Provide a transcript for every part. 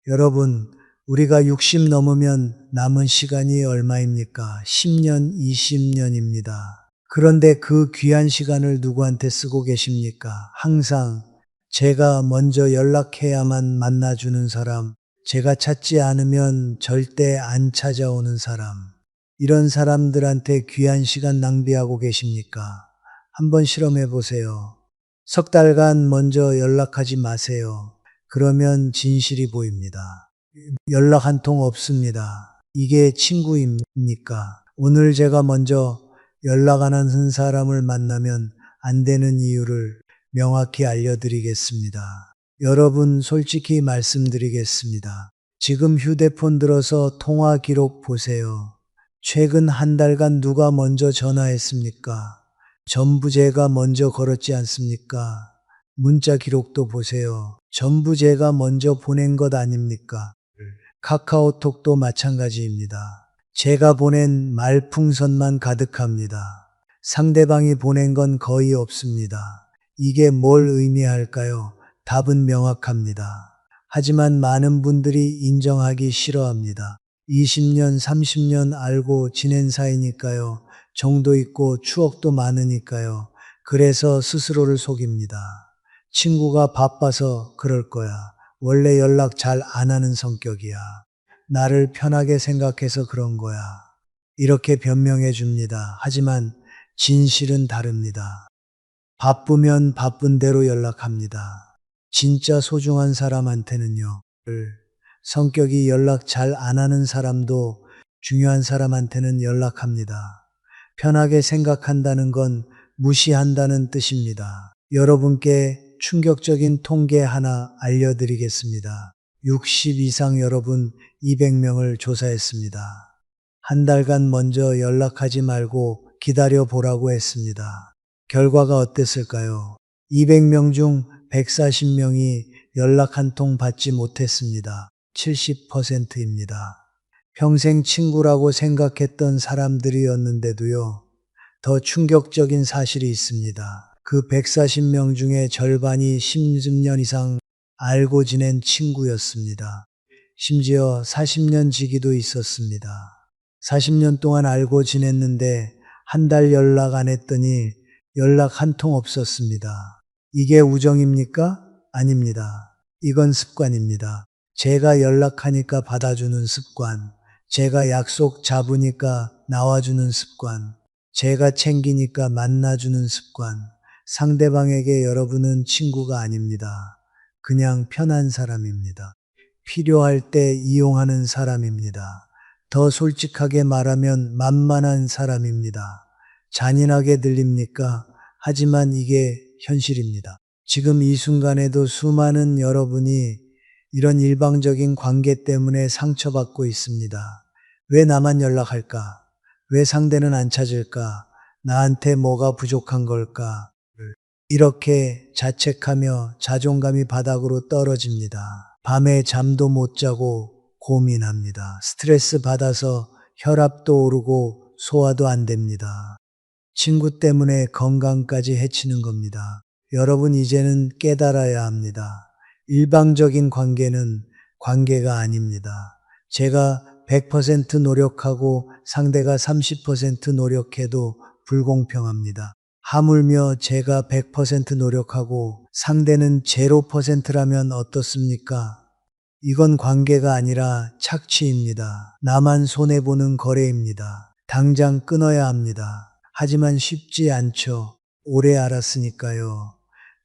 여러분, 우리가 60 넘으면 남은 시간이 얼마입니까? 10년, 20년입니다. 그런데 그 귀한 시간을 누구한테 쓰고 계십니까? 항상 제가 먼저 연락해야만 만나주는 사람, 제가 찾지 않으면 절대 안 찾아오는 사람, 이런 사람들한테 귀한 시간 낭비하고 계십니까? 한번 실험해 보세요. 석 달간 먼저 연락하지 마세요. 그러면 진실이 보입니다. 연락 한 통 없습니다. 이게 친구입니까? 오늘 제가 먼저 연락 안 하는 사람을 만나면 안 되는 이유를 명확히 알려드리겠습니다. 여러분, 솔직히 말씀드리겠습니다. 지금 휴대폰 들어서 통화 기록 보세요. 최근 한 달간 누가 먼저 전화했습니까? 전부 제가 먼저 걸었지 않습니까? 문자 기록도 보세요. 전부 제가 먼저 보낸 것 아닙니까? 카카오톡도 마찬가지입니다. 제가 보낸 말풍선만 가득합니다. 상대방이 보낸 건 거의 없습니다. 이게 뭘 의미할까요? 답은 명확합니다. 하지만 많은 분들이 인정하기 싫어합니다. 20년, 30년 알고 지낸 사이니까요. 정도 있고 추억도 많으니까요. 그래서 스스로를 속입니다. 친구가 바빠서 그럴 거야. 원래 연락 잘 안 하는 성격이야. 나를 편하게 생각해서 그런 거야. 이렇게 변명해 줍니다. 하지만 진실은 다릅니다. 바쁘면 바쁜 대로 연락합니다. 진짜 소중한 사람한테는요. 성격이 연락 잘 안 하는 사람도 중요한 사람한테는 연락합니다. 편하게 생각한다는 건 무시한다는 뜻입니다. 여러분께 충격적인 통계 하나 알려드리겠습니다. 60 이상 여러분 200명을 조사했습니다. 한 달간 먼저 연락하지 말고 기다려 보라고 했습니다. 결과가 어땠을까요? 200명 중 140명이 연락 한 통 받지 못했습니다. 70%입니다. 평생 친구라고 생각했던 사람들이었는데도요, 더 충격적인 사실이 있습니다. 그 140명 중에 절반이 10년 이상 알고 지낸 친구였습니다. 심지어 40년 지기도 있었습니다. 40년 동안 알고 지냈는데 한 달 연락 안 했더니 연락 한 통 없었습니다. 이게 우정입니까? 아닙니다. 이건 습관입니다. 제가 연락하니까 받아주는 습관, 제가 약속 잡으니까 나와주는 습관, 제가 챙기니까 만나주는 습관. 상대방에게 여러분은 친구가 아닙니다. 그냥 편한 사람입니다. 필요할 때 이용하는 사람입니다. 더 솔직하게 말하면 만만한 사람입니다. 잔인하게 들립니까? 하지만 이게 현실입니다. 지금 이 순간에도 수많은 여러분이 이런 일방적인 관계 때문에 상처받고 있습니다. 왜 나만 연락할까? 왜 상대는 안 찾을까? 나한테 뭐가 부족한 걸까? 이렇게 자책하며 자존감이 바닥으로 떨어집니다. 밤에 잠도 못 자고 고민합니다. 스트레스 받아서 혈압도 오르고 소화도 안 됩니다. 친구 때문에 건강까지 해치는 겁니다. 여러분 이제는 깨달아야 합니다. 일방적인 관계는 관계가 아닙니다. 제가 100% 노력하고 상대가 30% 노력해도 불공평합니다. 하물며 제가 100% 노력하고 상대는 0%라면 어떻습니까? 이건 관계가 아니라 착취입니다. 나만 손해보는 거래입니다. 당장 끊어야 합니다. 하지만 쉽지 않죠. 오래 알았으니까요.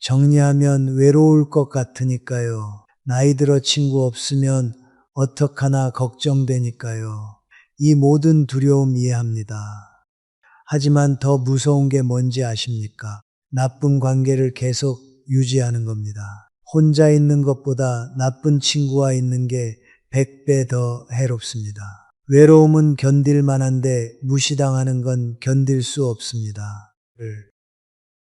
정리하면 외로울 것 같으니까요. 나이 들어 친구 없으면 어떡하나 걱정되니까요. 이 모든 두려움 이해합니다. 하지만 더 무서운 게 뭔지 아십니까? 나쁜 관계를 계속 유지하는 겁니다. 혼자 있는 것보다 나쁜 친구와 있는 게 100배 더 해롭습니다. 외로움은 견딜 만한데 무시당하는 건 견딜 수 없습니다.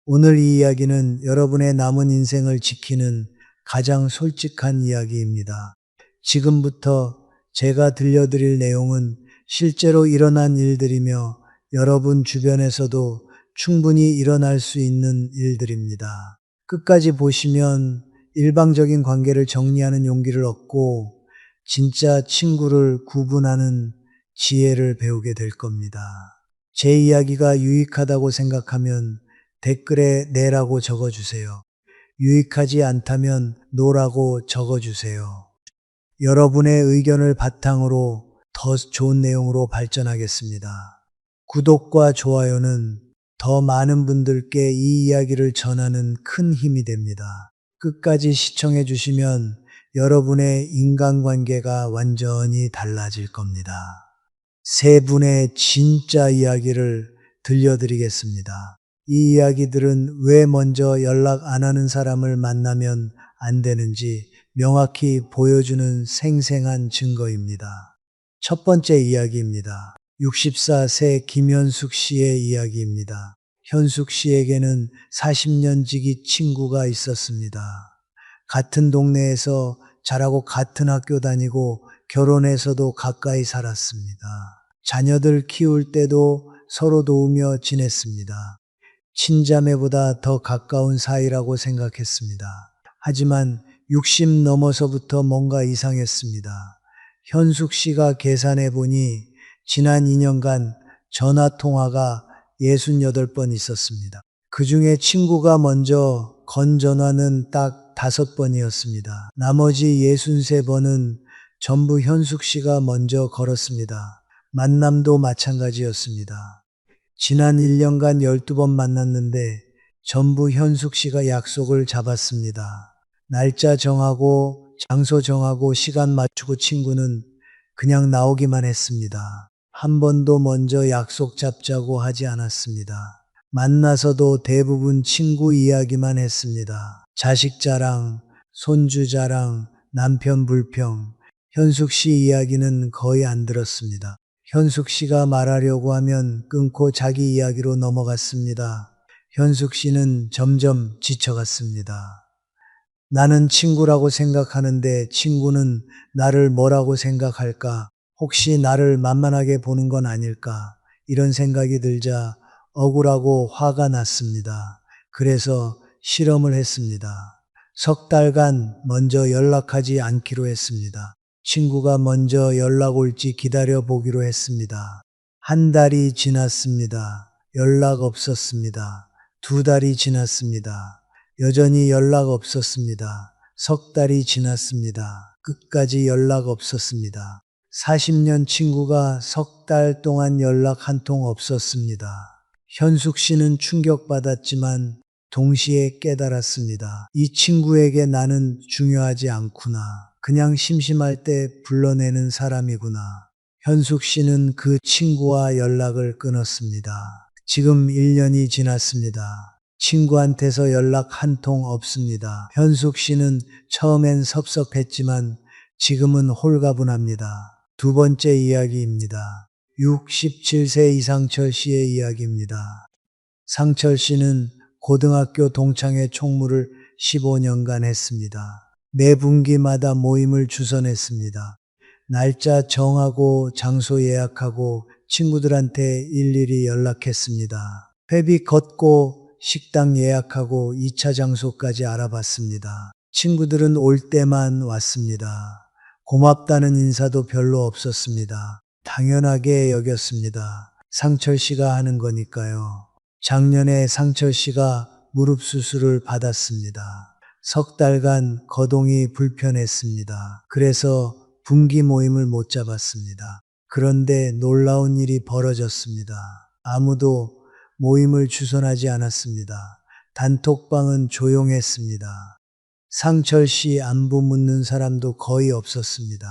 오늘 이 이야기는 여러분의 남은 인생을 지키는 가장 솔직한 이야기입니다. 지금부터 제가 들려드릴 내용은 실제로 일어난 일들이며 여러분 주변에서도 충분히 일어날 수 있는 일들입니다. 끝까지 보시면 일방적인 관계를 정리하는 용기를 얻고 진짜 친구를 구분하는 지혜를 배우게 될 겁니다. 제 이야기가 유익하다고 생각하면 댓글에 네라고 적어주세요. 유익하지 않다면 노라고 적어주세요. 여러분의 의견을 바탕으로 더 좋은 내용으로 발전하겠습니다. 구독과 좋아요는 더 많은 분들께 이 이야기를 전하는 큰 힘이 됩니다. 끝까지 시청해 주시면 여러분의 인간관계가 완전히 달라질 겁니다. 세 분의 진짜 이야기를 들려드리겠습니다. 이 이야기들은 왜 먼저 연락 안 하는 사람을 만나면 안 되는지 명확히 보여주는 생생한 증거입니다. 첫 번째 이야기입니다. 64세 김현숙 씨의 이야기입니다. 현숙 씨에게는 40년 지기 친구가 있었습니다. 같은 동네에서 자라고 같은 학교 다니고 결혼해서도 가까이 살았습니다. 자녀들 키울 때도 서로 도우며 지냈습니다. 친자매보다 더 가까운 사이라고 생각했습니다. 하지만 60 넘어서부터 뭔가 이상했습니다. 현숙 씨가 계산해 보니 지난 2년간 전화 통화가 68번 있었습니다. 그 중에 친구가 먼저 건 전화는 딱 5번이었습니다. 나머지 63번은 전부 현숙 씨가 먼저 걸었습니다. 만남도 마찬가지였습니다. 지난 1년간 12번 만났는데 전부 현숙 씨가 약속을 잡았습니다. 날짜 정하고 장소 정하고 시간 맞추고 친구는 그냥 나오기만 했습니다. 한 번도 먼저 약속 잡자고 하지 않았습니다. 만나서도 대부분 친구 이야기만 했습니다. 자식 자랑, 손주 자랑, 남편 불평, 현숙 씨 이야기는 거의 안 들었습니다. 현숙 씨가 말하려고 하면 끊고 자기 이야기로 넘어갔습니다. 현숙 씨는 점점 지쳐갔습니다. 나는 친구라고 생각하는데 친구는 나를 뭐라고 생각할까? 혹시 나를 만만하게 보는 건 아닐까? 이런 생각이 들자 억울하고 화가 났습니다. 그래서 실험을 했습니다. 석 달간 먼저 연락하지 않기로 했습니다. 친구가 먼저 연락 올지 기다려 보기로 했습니다. 한 달이 지났습니다. 연락 없었습니다. 2달이 지났습니다. 여전히 연락 없었습니다. 석 달이 지났습니다. 끝까지 연락 없었습니다. 40년 친구가 석 달 동안 연락 한 통 없었습니다. 현숙 씨는 충격받았지만 동시에 깨달았습니다. 이 친구에게 나는 중요하지 않구나. 그냥 심심할 때 불러내는 사람이구나. 현숙 씨는 그 친구와 연락을 끊었습니다. 지금 1년이 지났습니다. 친구한테서 연락 한 통 없습니다. 현숙 씨는 처음엔 섭섭했지만 지금은 홀가분합니다. 두 번째 이야기입니다. 67세 이상철 씨의 이야기입니다. 상철 씨는 고등학교 동창회 총무를 15년간 했습니다. 매 분기마다 모임을 주선했습니다. 날짜 정하고 장소 예약하고 친구들한테 일일이 연락했습니다. 회비 걷고 식당 예약하고 2차 장소까지 알아봤습니다. 친구들은 올 때만 왔습니다. 고맙다는 인사도 별로 없었습니다. 당연하게 여겼습니다. 상철 씨가 하는 거니까요. 작년에 상철 씨가 무릎 수술을 받았습니다. 석 달간 거동이 불편했습니다. 그래서 분기 모임을 못 잡았습니다. 그런데 놀라운 일이 벌어졌습니다. 아무도 모임을 주선하지 않았습니다. 단톡방은 조용했습니다. 상철 씨 안부 묻는 사람도 거의 없었습니다.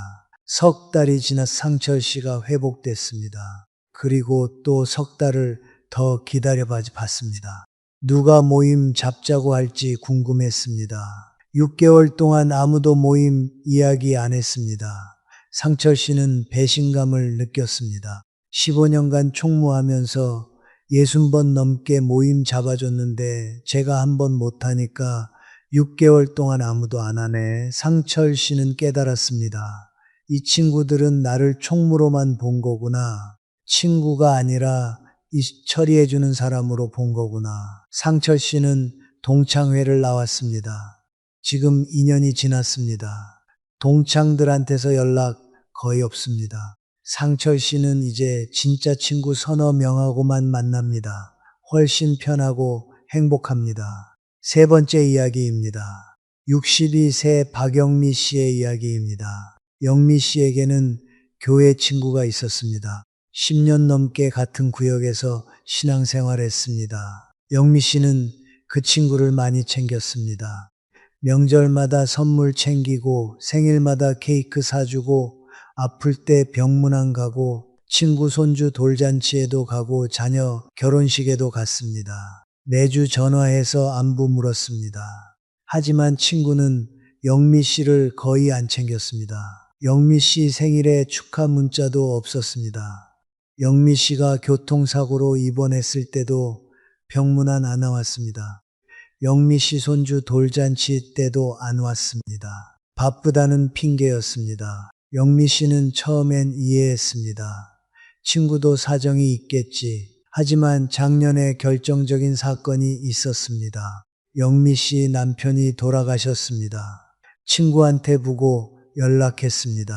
석 달이 지나 상철 씨가 회복됐습니다. 그리고 또 석 달을 더 기다려봤습니다. 누가 모임 잡자고 할지 궁금했습니다. 6개월 동안 아무도 모임 이야기 안 했습니다. 상철 씨는 배신감을 느꼈습니다. 15년간 총무하면서 60번 넘게 모임 잡아줬는데 제가 한 번 못하니까 6개월 동안 아무도 안 하네. 상철 씨는 깨달았습니다. 이 친구들은 나를 총무로만 본 거구나. 친구가 아니라 처리해주는 사람으로 본 거구나. 상철 씨는 동창회를 나왔습니다. 지금 2년이 지났습니다. 동창들한테서 연락 거의 없습니다. 상철 씨는 이제 진짜 친구 서너 명하고만 만납니다. 훨씬 편하고 행복합니다. 세 번째 이야기입니다. 62세 박영미 씨의 이야기입니다. 영미 씨에게는 교회 친구가 있었습니다. 10년 넘게 같은 구역에서 신앙생활했습니다. 영미 씨는 그 친구를 많이 챙겼습니다. 명절마다 선물 챙기고 생일마다 케이크 사주고 아플 때 병문안 가고 친구 손주 돌잔치에도 가고 자녀 결혼식에도 갔습니다. 매주 전화해서 안부 물었습니다. 하지만 친구는 영미 씨를 거의 안 챙겼습니다. 영미 씨 생일에 축하 문자도 없었습니다. 영미 씨가 교통사고로 입원했을 때도 병문안 안 나왔습니다. 영미 씨 손주 돌잔치 때도 안 왔습니다. 바쁘다는 핑계였습니다. 영미 씨는 처음엔 이해했습니다. 친구도 사정이 있겠지. 하지만 작년에 결정적인 사건이 있었습니다. 영미 씨 남편이 돌아가셨습니다. 친구한테 보고 연락했습니다.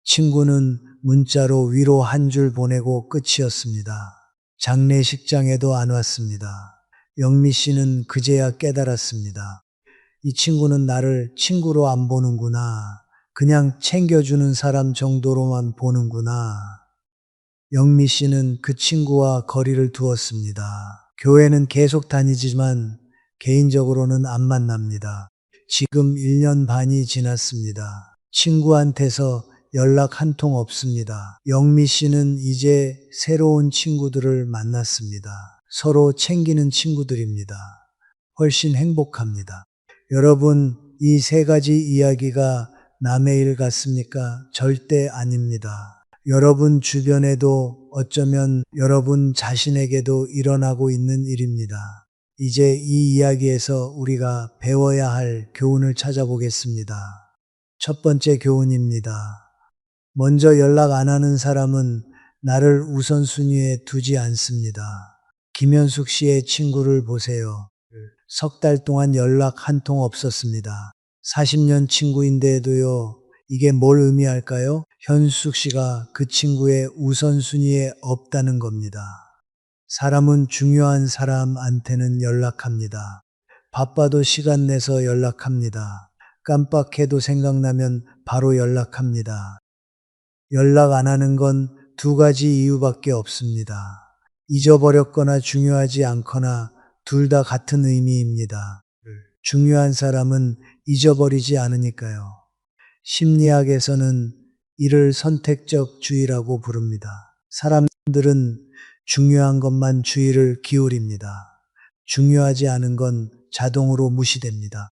친구는 문자로 위로 한 줄 보내고 끝이었습니다. 장례식장에도 안 왔습니다. 영미 씨는 그제야 깨달았습니다. 이 친구는 나를 친구로 안 보는구나. 그냥 챙겨주는 사람 정도로만 보는구나. 영미 씨는 그 친구와 거리를 두었습니다. 교회는 계속 다니지만 개인적으로는 안 만납니다. 지금 1년 반이 지났습니다. 친구한테서 연락 한 통 없습니다. 영미 씨는 이제 새로운 친구들을 만났습니다. 서로 챙기는 친구들입니다. 훨씬 행복합니다. 여러분, 이 세 가지 이야기가 남의 일 같습니까? 절대 아닙니다. 여러분 주변에도 어쩌면 여러분 자신에게도 일어나고 있는 일입니다. 이제 이 이야기에서 우리가 배워야 할 교훈을 찾아보겠습니다. 첫 번째 교훈입니다. 먼저 연락 안 하는 사람은 나를 우선순위에 두지 않습니다. 김현숙 씨의 친구를 보세요. 석 달 동안 연락 한 통 없었습니다. 40년 친구인데도요, 이게 뭘 의미할까요? 현숙 씨가 그 친구의 우선순위에 없다는 겁니다. 사람은 중요한 사람한테는 연락합니다. 바빠도 시간 내서 연락합니다. 깜빡해도 생각나면 바로 연락합니다. 연락 안 하는 건 두 가지 이유밖에 없습니다. 잊어버렸거나 중요하지 않거나 둘 다 같은 의미입니다. 중요한 사람은 잊어버리지 않으니까요. 심리학에서는 이를 선택적 주의라고 부릅니다. 사람들은 중요한 것만 주의를 기울입니다. 중요하지 않은 건 자동으로 무시됩니다.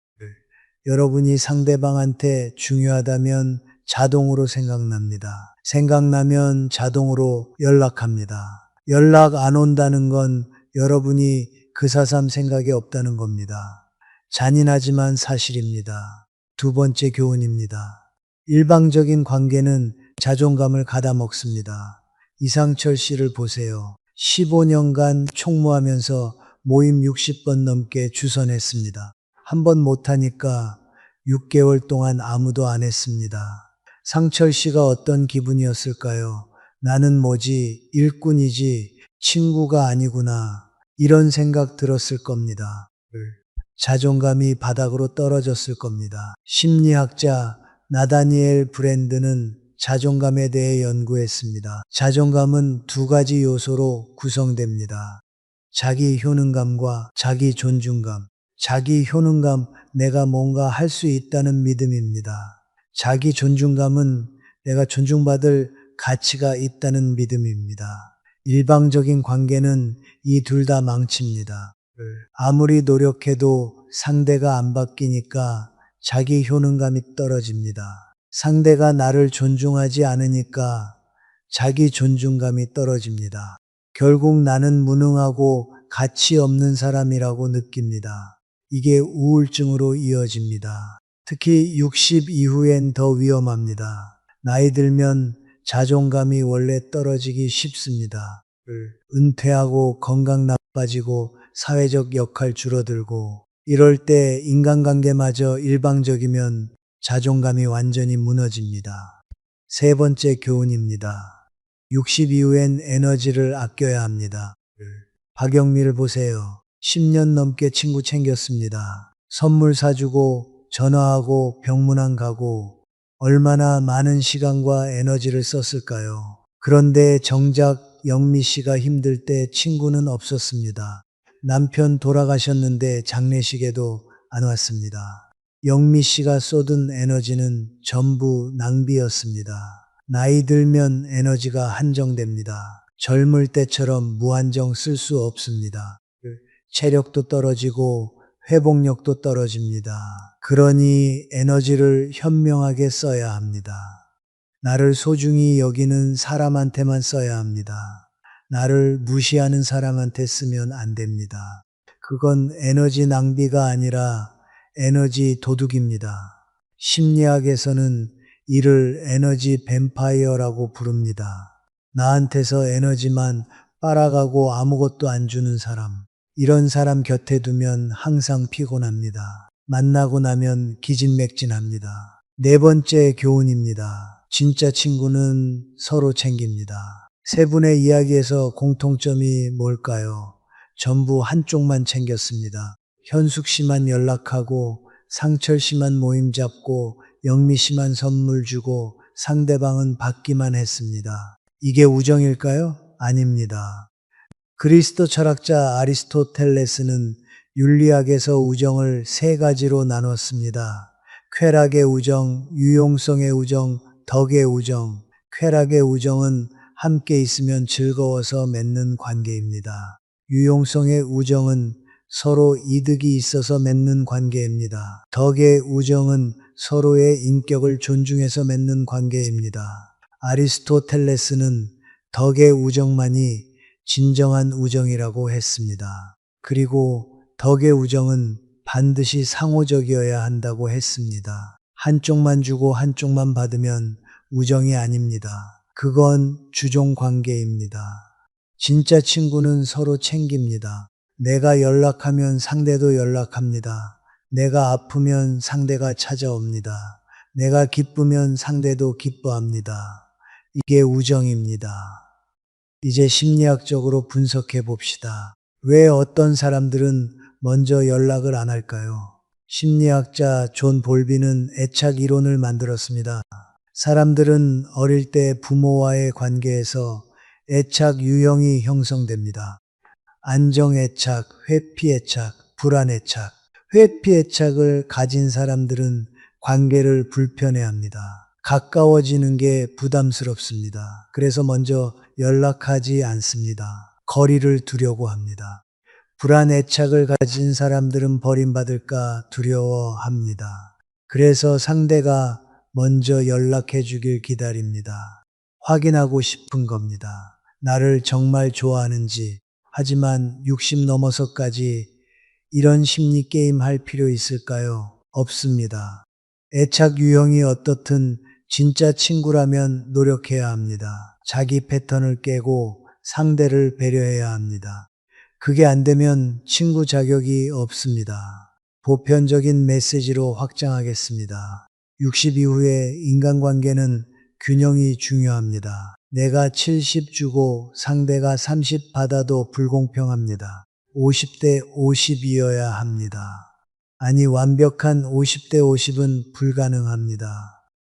여러분이 상대방한테 중요하다면 자동으로 생각납니다. 생각나면 자동으로 연락합니다. 연락 안 온다는 건 여러분이 그 사람 생각이 없다는 겁니다. 잔인하지만 사실입니다. 두 번째 교훈입니다. 일방적인 관계는 자존감을 가다먹습니다. 이상철 씨를 보세요. 15년간 총무하면서 모임 60번 넘게 주선했습니다. 한 번 못하니까 6개월 동안 아무도 안 했습니다. 상철 씨가 어떤 기분이었을까요? 나는 뭐지, 일꾼이지, 친구가 아니구나. 이런 생각 들었을 겁니다. 자존감이 바닥으로 떨어졌을 겁니다. 심리학자 나다니엘 브랜드는 자존감에 대해 연구했습니다. 자존감은 두 가지 요소로 구성됩니다. 자기 효능감과 자기 존중감. 자기 효능감, 내가 뭔가 할 수 있다는 믿음입니다. 자기 존중감은 내가 존중받을 가치가 있다는 믿음입니다. 일방적인 관계는 이 둘 다 망칩니다. 아무리 노력해도 상대가 안 바뀌니까 자기 효능감이 떨어집니다. 상대가 나를 존중하지 않으니까 자기 존중감이 떨어집니다. 결국 나는 무능하고 가치 없는 사람이라고 느낍니다. 이게 우울증으로 이어집니다. 특히 60 이후엔 더 위험합니다. 나이 들면 자존감이 원래 떨어지기 쉽습니다. 은퇴하고 건강 나빠지고 사회적 역할 줄어들고 이럴 때 인간관계마저 일방적이면 자존감이 완전히 무너집니다. 세 번째 교훈입니다. 60 이후엔 에너지를 아껴야 합니다. 박영미를 보세요. 10년 넘게 친구 챙겼습니다. 선물 사주고 전화하고 병문안 가고 얼마나 많은 시간과 에너지를 썼을까요? 그런데 정작 영미 씨가 힘들 때 친구는 없었습니다. 남편 돌아가셨는데 장례식에도 안 왔습니다. 영미 씨가 쏟은 에너지는 전부 낭비였습니다. 나이 들면 에너지가 한정됩니다. 젊을 때처럼 무한정 쓸 수 없습니다. 체력도 떨어지고 회복력도 떨어집니다. 그러니 에너지를 현명하게 써야 합니다. 나를 소중히 여기는 사람한테만 써야 합니다. 나를 무시하는 사람한테 쓰면 안 됩니다. 그건 에너지 낭비가 아니라 에너지 도둑입니다. 심리학에서는 이를 에너지 뱀파이어라고 부릅니다. 나한테서 에너지만 빨아가고 아무것도 안 주는 사람. 이런 사람 곁에 두면 항상 피곤합니다. 만나고 나면 기진맥진합니다. 네 번째 교훈입니다. 진짜 친구는 서로 챙깁니다. 세 분의 이야기에서 공통점이 뭘까요? 전부 한쪽만 챙겼습니다. 현숙 씨만 연락하고 상철 씨만 모임 잡고 영미 씨만 선물 주고 상대방은 받기만 했습니다. 이게 우정일까요? 아닙니다. 그리스도 철학자 아리스토텔레스는 윤리학에서 우정을 세 가지로 나눴습니다. 쾌락의 우정, 유용성의 우정, 덕의 우정. 쾌락의 우정은 함께 있으면 즐거워서 맺는 관계입니다. 유용성의 우정은 서로 이득이 있어서 맺는 관계입니다. 덕의 우정은 서로의 인격을 존중해서 맺는 관계입니다. 아리스토텔레스는 덕의 우정만이 진정한 우정이라고 했습니다. 그리고 덕의 우정은 반드시 상호적이어야 한다고 했습니다. 한쪽만 주고 한쪽만 받으면 우정이 아닙니다. 그건 주종 관계입니다. 진짜 친구는 서로 챙깁니다. 내가 연락하면 상대도 연락합니다. 내가 아프면 상대가 찾아옵니다. 내가 기쁘면 상대도 기뻐합니다. 이게 우정입니다. 이제 심리학적으로 분석해 봅시다. 왜 어떤 사람들은 먼저 연락을 안 할까요? 심리학자 존 볼비는 애착 이론을 만들었습니다. 사람들은 어릴 때 부모와의 관계에서 애착 유형이 형성됩니다. 안정애착, 회피애착, 불안애착. 회피애착을 가진 사람들은 관계를 불편해합니다. 가까워지는 게 부담스럽습니다. 그래서 먼저 연락하지 않습니다. 거리를 두려고 합니다. 불안애착을 가진 사람들은 버림받을까 두려워합니다. 그래서 상대가 먼저 연락해 주길 기다립니다. 확인하고 싶은 겁니다. 나를 정말 좋아하는지. 하지만 60 넘어서까지 이런 심리 게임 할 필요 있을까요? 없습니다. 애착 유형이 어떻든 진짜 친구라면 노력해야 합니다. 자기 패턴을 깨고 상대를 배려해야 합니다. 그게 안 되면 친구 자격이 없습니다. 보편적인 메시지로 확장하겠습니다. 60 이후에 인간관계는 균형이 중요합니다. 내가 70 주고 상대가 30 받아도 불공평합니다. 50대 50이어야 합니다. 아니, 완벽한 50대 50은 불가능합니다.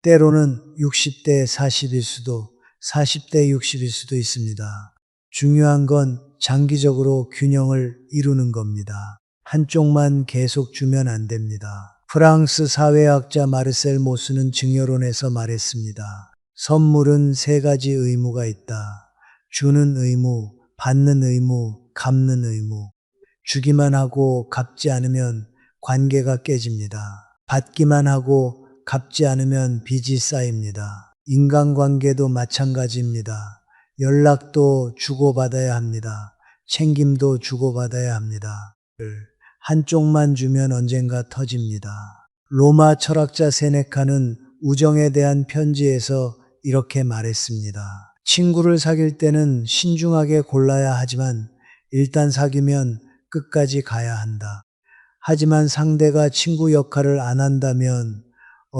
때로는 60대 40일 수도 40대 60일 수도 있습니다. 중요한 건 장기적으로 균형을 이루는 겁니다. 한쪽만 계속 주면 안 됩니다. 프랑스 사회학자 마르셀 모스는 증여론에서 말했습니다. 선물은 세 가지 의무가 있다. 주는 의무, 받는 의무, 갚는 의무. 주기만 하고 갚지 않으면 관계가 깨집니다. 받기만 하고 갚지 않으면 빚이 쌓입니다. 인간관계도 마찬가지입니다. 연락도 주고받아야 합니다. 챙김도 주고받아야 합니다. 한쪽만 주면 언젠가 터집니다. 로마 철학자 세네카는 우정에 대한 편지에서 이렇게 말했습니다. 친구를 사귈 때는 신중하게 골라야 하지만 일단 사귀면 끝까지 가야 한다. 하지만 상대가 친구 역할을 안 한다면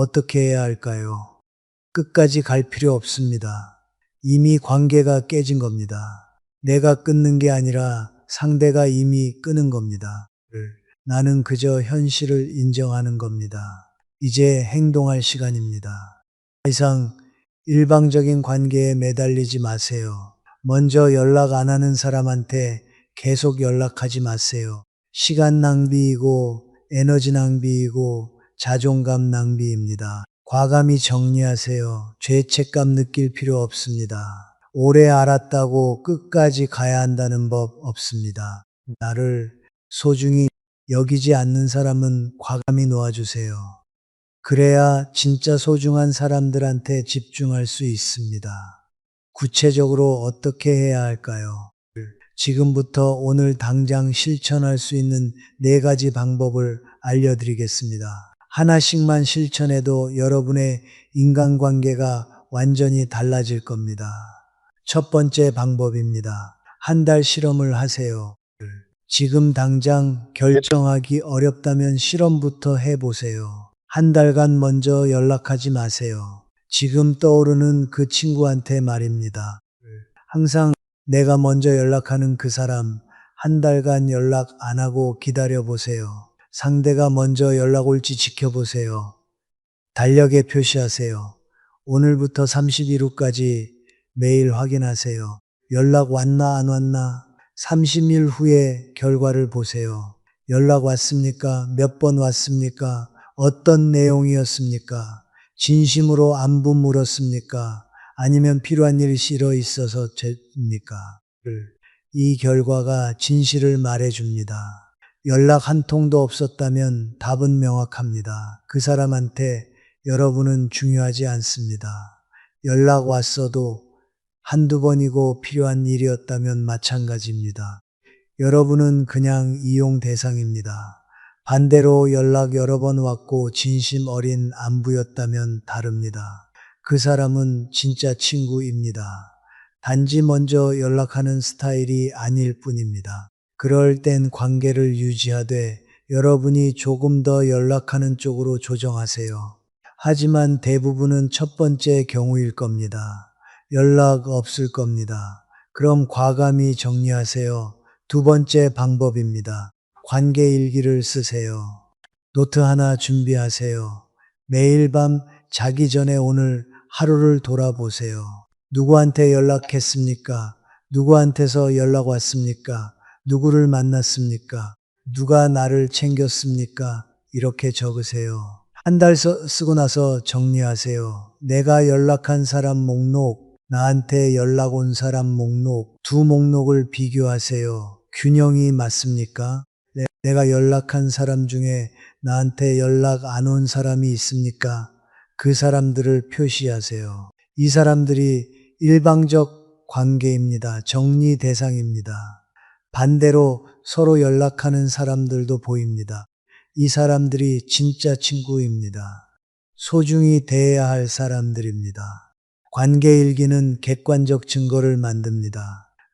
어떻게 해야 할까요? 끝까지 갈 필요 없습니다. 이미 관계가 깨진 겁니다. 내가 끊는 게 아니라 상대가 이미 끊은 겁니다. 나는 그저 현실을 인정하는 겁니다. 이제 행동할 시간입니다. 더 이상 일방적인 관계에 매달리지 마세요. 먼저 연락 안 하는 사람한테 계속 연락하지 마세요. 시간 낭비이고 에너지 낭비이고 자존감 낭비입니다. 과감히 정리하세요. 죄책감 느낄 필요 없습니다. 오래 알았다고 끝까지 가야 한다는 법 없습니다. 나를 소중히 여기지 않는 사람은 과감히 놓아주세요. 그래야 진짜 소중한 사람들한테 집중할 수 있습니다. 구체적으로 어떻게 해야 할까요? 지금부터 오늘 당장 실천할 수 있는 4가지 방법을 알려드리겠습니다. 하나씩만 실천해도 여러분의 인간관계가 완전히 달라질 겁니다. 첫 번째 방법입니다. 한 달 실험을 하세요. 지금 당장 결정하기 어렵다면 실험부터 해보세요. 한 달간 먼저 연락하지 마세요. 지금 떠오르는 그 친구한테 말입니다. 항상 내가 먼저 연락하는 그 사람, 한 달간 연락 안 하고 기다려보세요. 상대가 먼저 연락 올지 지켜보세요. 달력에 표시하세요. 오늘부터 30일 후까지 매일 확인하세요. 연락 왔나 안 왔나? 30일 후에 결과를 보세요. 연락 왔습니까? 몇 번 왔습니까? 어떤 내용이었습니까? 진심으로 안부 물었습니까? 아니면 필요한 일이 실어 있어서 됩니까? 이 결과가 진실을 말해줍니다. 연락 한 통도 없었다면 답은 명확합니다. 그 사람한테 여러분은 중요하지 않습니다. 연락 왔어도 한두 번이고 필요한 일이었다면 마찬가지입니다. 여러분은 그냥 이용 대상입니다. 반대로 연락 여러 번 왔고 진심 어린 안부였다면 다릅니다. 그 사람은 진짜 친구입니다. 단지 먼저 연락하는 스타일이 아닐 뿐입니다. 그럴 땐 관계를 유지하되 여러분이 조금 더 연락하는 쪽으로 조정하세요. 하지만 대부분은 첫 번째 경우일 겁니다. 연락 없을 겁니다. 그럼 과감히 정리하세요. 두 번째 방법입니다. 관계 일기를 쓰세요. 노트 하나 준비하세요. 매일 밤 자기 전에 오늘 하루를 돌아보세요. 누구한테 연락했습니까? 누구한테서 연락 왔습니까? 누구를 만났습니까? 누가 나를 챙겼습니까? 이렇게 적으세요. 한 달 쓰고 나서 정리하세요. 내가 연락한 사람 목록, 나한테 연락 온 사람 목록, 두 목록을 비교하세요. 균형이 맞습니까? 내가 연락한 사람 중에 나한테 연락 안 온 사람이 있습니까? 그 사람들을 표시하세요. 이 사람들이 일방적 관계입니다. 정리 대상입니다. 반대로 서로 연락하는 사람들도 보입니다. 이 사람들이 진짜 친구입니다. 소중히 대해야 할 사람들입니다. 관계일기는 객관적 증거를 만듭니다.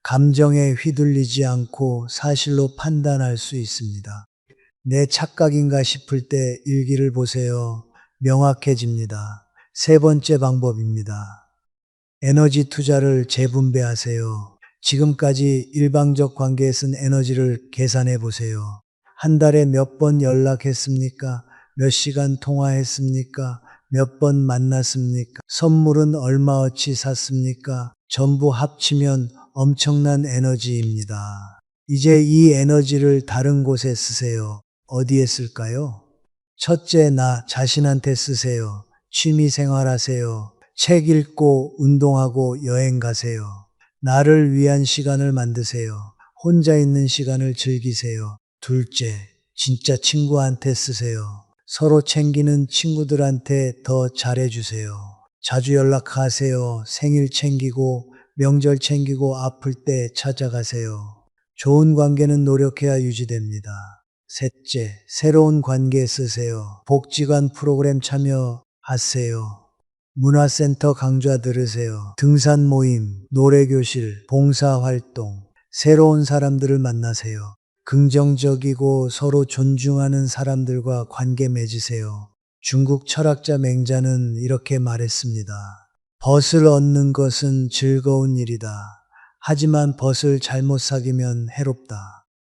감정에 휘둘리지 않고 사실로 판단할 수 있습니다. 내 착각인가 싶을 때 일기를 보세요. 명확해집니다. 세 번째 방법입니다. 에너지 투자를 재분배하세요. 지금까지 일방적 관계에 쓴 에너지를 계산해 보세요. 한 달에 몇 번 연락했습니까? 몇 시간 통화했습니까? 몇 번 만났습니까? 선물은 얼마어치 샀습니까? 전부 합치면 엄청난 에너지입니다. 이제 이 에너지를 다른 곳에 쓰세요. 어디에 쓸까요? 첫째, 나 자신한테 쓰세요. 취미 생활하세요. 책 읽고 운동하고 여행 가세요. 나를 위한 시간을 만드세요. 혼자 있는 시간을 즐기세요. 둘째, 진짜 친구한테 쓰세요. 서로 챙기는 친구들한테 더 잘해주세요. 자주 연락하세요. 생일 챙기고 명절 챙기고 아플 때 찾아가세요. 좋은 관계는 노력해야 유지됩니다. 셋째, 새로운 관계 쓰세요. 복지관 프로그램 참여하세요. 문화센터 강좌 들으세요. 등산 모임, 노래교실, 봉사활동, 새로운 사람들을 만나세요. 긍정적이고 서로 존중하는 사람들과 관계 맺으세요. 중국 철학자 맹자는 이렇게 말했습니다. 벗을 얻는 것은 즐거운 일이다. 하지만 벗을 잘못 사귀면 해롭다.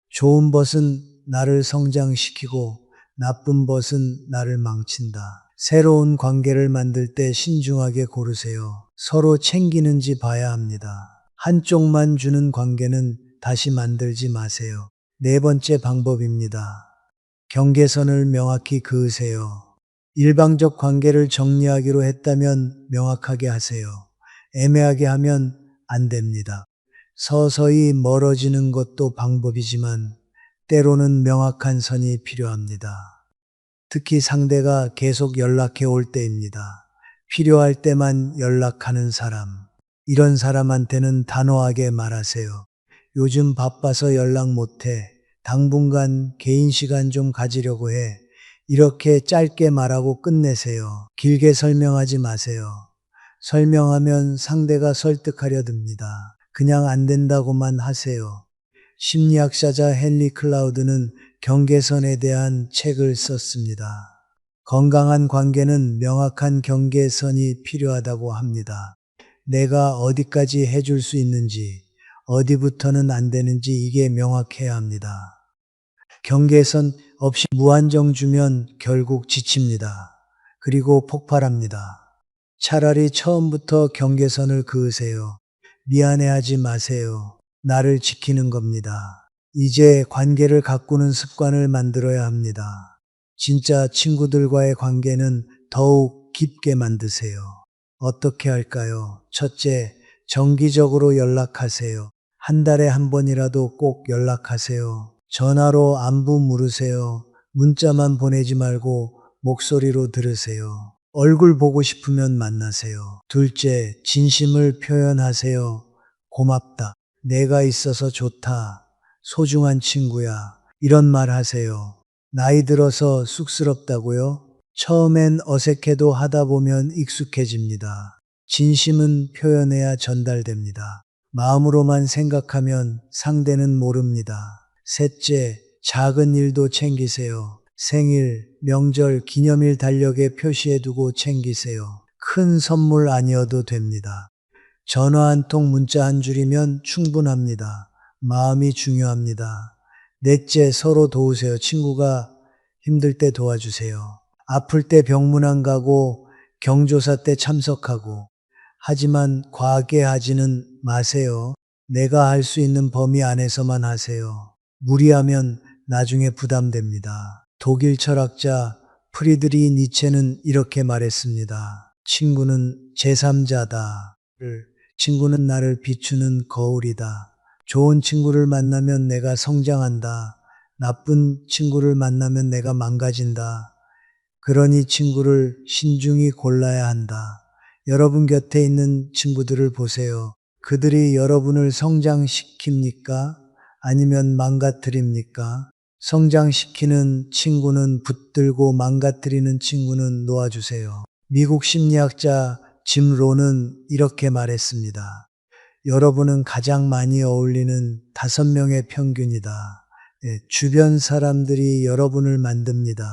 좋은 벗은 나를 성장시키고 나쁜 벗은 나를 망친다. 새로운 관계를 만들 때 신중하게 고르세요. 서로 챙기는지 봐야 합니다. 한쪽만 주는 관계는 다시 만들지 마세요. 네 번째 방법입니다. 경계선을 명확히 그으세요. 일방적 관계를 정리하기로 했다면 명확하게 하세요. 애매하게 하면 안 됩니다. 서서히 멀어지는 것도 방법이지만 때로는 명확한 선이 필요합니다. 특히 상대가 계속 연락해 올 때입니다. 필요할 때만 연락하는 사람. 이런 사람한테는 단호하게 말하세요. 요즘 바빠서 연락 못해. 당분간 개인 시간 좀 가지려고 해. 이렇게 짧게 말하고 끝내세요. 길게 설명하지 마세요. 설명하면 상대가 설득하려 듭니다. 그냥 안 된다고만 하세요. 심리학자자 헨리 클라우드는 경계선에 대한 책을 썼습니다. 건강한 관계는 명확한 경계선이 필요하다고 합니다. 내가 어디까지 해줄 수 있는지, 어디부터는 안 되는지 이게 명확해야 합니다. 경계선 없이 무한정 주면 결국 지칩니다. 그리고 폭발합니다. 차라리 처음부터 경계선을 그으세요. 미안해하지 마세요. 나를 지키는 겁니다. 이제 관계를 가꾸는 습관을 만들어야 합니다. 진짜 친구들과의 관계는 더욱 깊게 만드세요. 어떻게 할까요? 첫째, 정기적으로 연락하세요. 한 달에 한 번이라도 꼭 연락하세요. 전화로 안부 물으세요. 문자만 보내지 말고 목소리로 들으세요. 얼굴 보고 싶으면 만나세요. 둘째, 진심을 표현하세요. 고맙다. 내가 있어서 좋다. 소중한 친구야. 이런 말 하세요. 나이 들어서 쑥스럽다고요? 처음엔 어색해도 하다 보면 익숙해집니다. 진심은 표현해야 전달됩니다. 마음으로만 생각하면 상대는 모릅니다. 셋째, 작은 일도 챙기세요. 생일, 명절, 기념일 달력에 표시해두고 챙기세요. 큰 선물 아니어도 됩니다. 전화 한 통, 문자 한 줄이면 충분합니다. 마음이 중요합니다. 넷째, 서로 도우세요. 친구가 힘들 때 도와주세요. 아플 때 병문안 가고 경조사 때 참석하고. 하지만 과하게 하지는 마세요. 내가 할 수 있는 범위 안에서만 하세요. 무리하면 나중에 부담됩니다. 독일 철학자 프리드리 니체는 이렇게 말했습니다. 친구는 제3자다. 친구는 나를 비추는 거울이다. 좋은 친구를 만나면 내가 성장한다. 나쁜 친구를 만나면 내가 망가진다. 그러니 친구를 신중히 골라야 한다. 여러분 곁에 있는 친구들을 보세요. 그들이 여러분을 성장시킵니까? 아니면 망가뜨립니까? 성장시키는 친구는 붙들고 망가뜨리는 친구는 놓아주세요. 미국 심리학자 짐 론은 이렇게 말했습니다. 여러분은 가장 많이 어울리는 5명의 평균이다. 주변 사람들이 여러분을 만듭니다.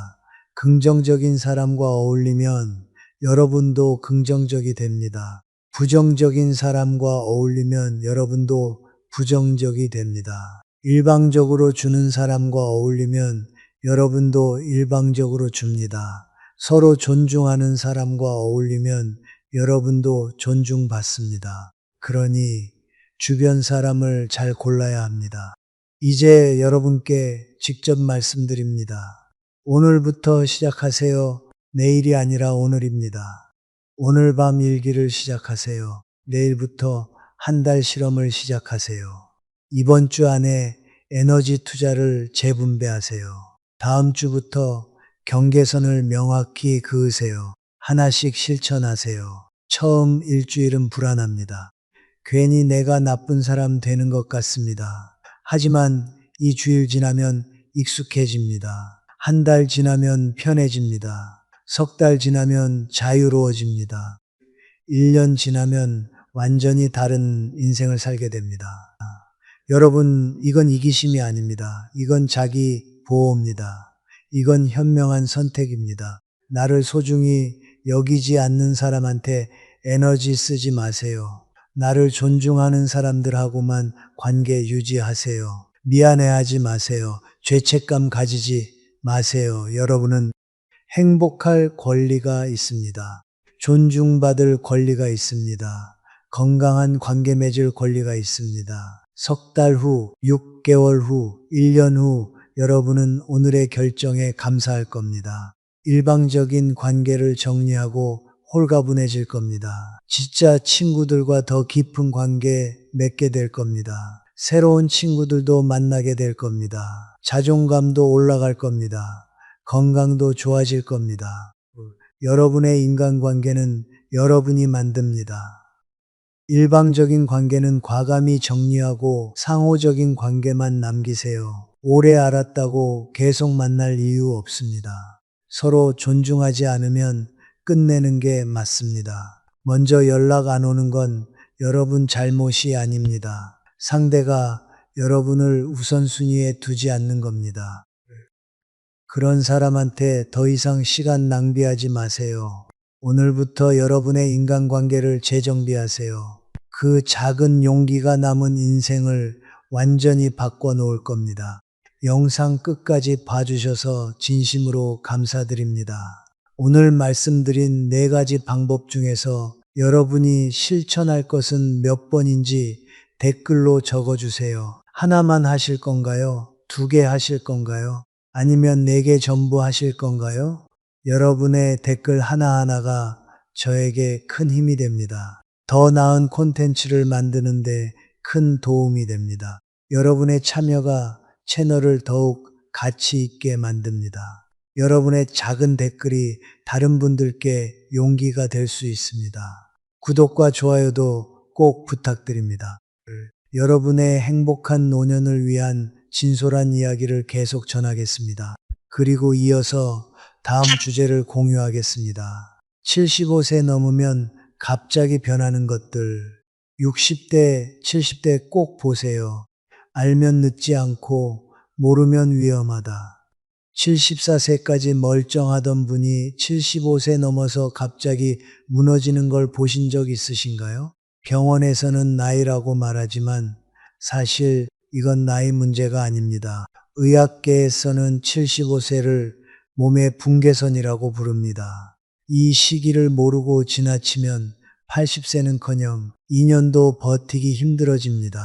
긍정적인 사람과 어울리면 여러분도 긍정적이 됩니다. 부정적인 사람과 어울리면 여러분도 부정적이 됩니다. 일방적으로 주는 사람과 어울리면 여러분도 일방적으로 줍니다. 서로 존중하는 사람과 어울리면 여러분도 존중받습니다. 그러니 주변 사람을 잘 골라야 합니다. 이제 여러분께 직접 말씀드립니다. 오늘부터 시작하세요. 내일이 아니라 오늘입니다. 오늘 밤 일기를 시작하세요. 내일부터 한 달 실험을 시작하세요. 이번 주 안에 에너지 투자를 재분배하세요. 다음 주부터 경계선을 명확히 그으세요. 하나씩 실천하세요. 처음 일주일은 불안합니다. 괜히 내가 나쁜 사람 되는 것 같습니다. 하지만 이 주일 지나면 익숙해집니다. 한 달 지나면 편해집니다. 석 달 지나면 자유로워집니다. 1년 지나면 완전히 다른 인생을 살게 됩니다. 여러분, 이건 이기심이 아닙니다. 이건 자기 보호입니다. 이건 현명한 선택입니다. 나를 소중히 여기지 않는 사람한테 에너지 쓰지 마세요. 나를 존중하는 사람들하고만 관계 유지하세요. 미안해하지 마세요. 죄책감 가지지 마세요. 여러분은 행복할 권리가 있습니다. 존중받을 권리가 있습니다. 건강한 관계 맺을 권리가 있습니다. 석 달 후, 6개월 후, 1년 후 여러분은 오늘의 결정에 감사할 겁니다. 일방적인 관계를 정리하고 홀가분해질 겁니다. 진짜 친구들과 더 깊은 관계 맺게 될 겁니다. 새로운 친구들도 만나게 될 겁니다. 자존감도 올라갈 겁니다. 건강도 좋아질 겁니다. 여러분의 인간관계는 여러분이 만듭니다. 일방적인 관계는 과감히 정리하고 상호적인 관계만 남기세요. 오래 알았다고 계속 만날 이유 없습니다. 서로 존중하지 않으면 끝내는 게 맞습니다. 먼저 연락 안 오는 건 여러분 잘못이 아닙니다. 상대가 여러분을 우선순위에 두지 않는 겁니다. 그런 사람한테 더 이상 시간 낭비하지 마세요. 오늘부터 여러분의 인간관계를 재정비하세요. 그 작은 용기가 남은 인생을 완전히 바꿔놓을 겁니다. 영상 끝까지 봐주셔서 진심으로 감사드립니다. 오늘 말씀드린 4가지 방법 중에서 여러분이 실천할 것은 몇 번인지 댓글로 적어주세요. 하나만 하실 건가요? 2개 하실 건가요? 아니면 4개 전부 하실 건가요? 여러분의 댓글 하나하나가 저에게 큰 힘이 됩니다. 더 나은 콘텐츠를 만드는데 큰 도움이 됩니다. 여러분의 참여가 채널을 더욱 가치 있게 만듭니다. 여러분의 작은 댓글이 다른 분들께 용기가 될 수 있습니다. 구독과 좋아요도 꼭 부탁드립니다. 여러분의 행복한 노년을 위한 진솔한 이야기를 계속 전하겠습니다. 그리고 이어서 다음 주제를 공유하겠습니다. 75세 넘으면 갑자기 변하는 것들. 60대, 70대 꼭 보세요. 알면 늦지 않고 모르면 위험하다. 74세까지 멀쩡하던 분이 75세 넘어서 갑자기 무너지는 걸 보신 적 있으신가요? 병원에서는 나이라고 말하지만 사실 이건 나이 문제가 아닙니다. 의학계에서는 75세를 몸의 붕괴선이라고 부릅니다. 이 시기를 모르고 지나치면 80세는커녕 2년도 버티기 힘들어집니다.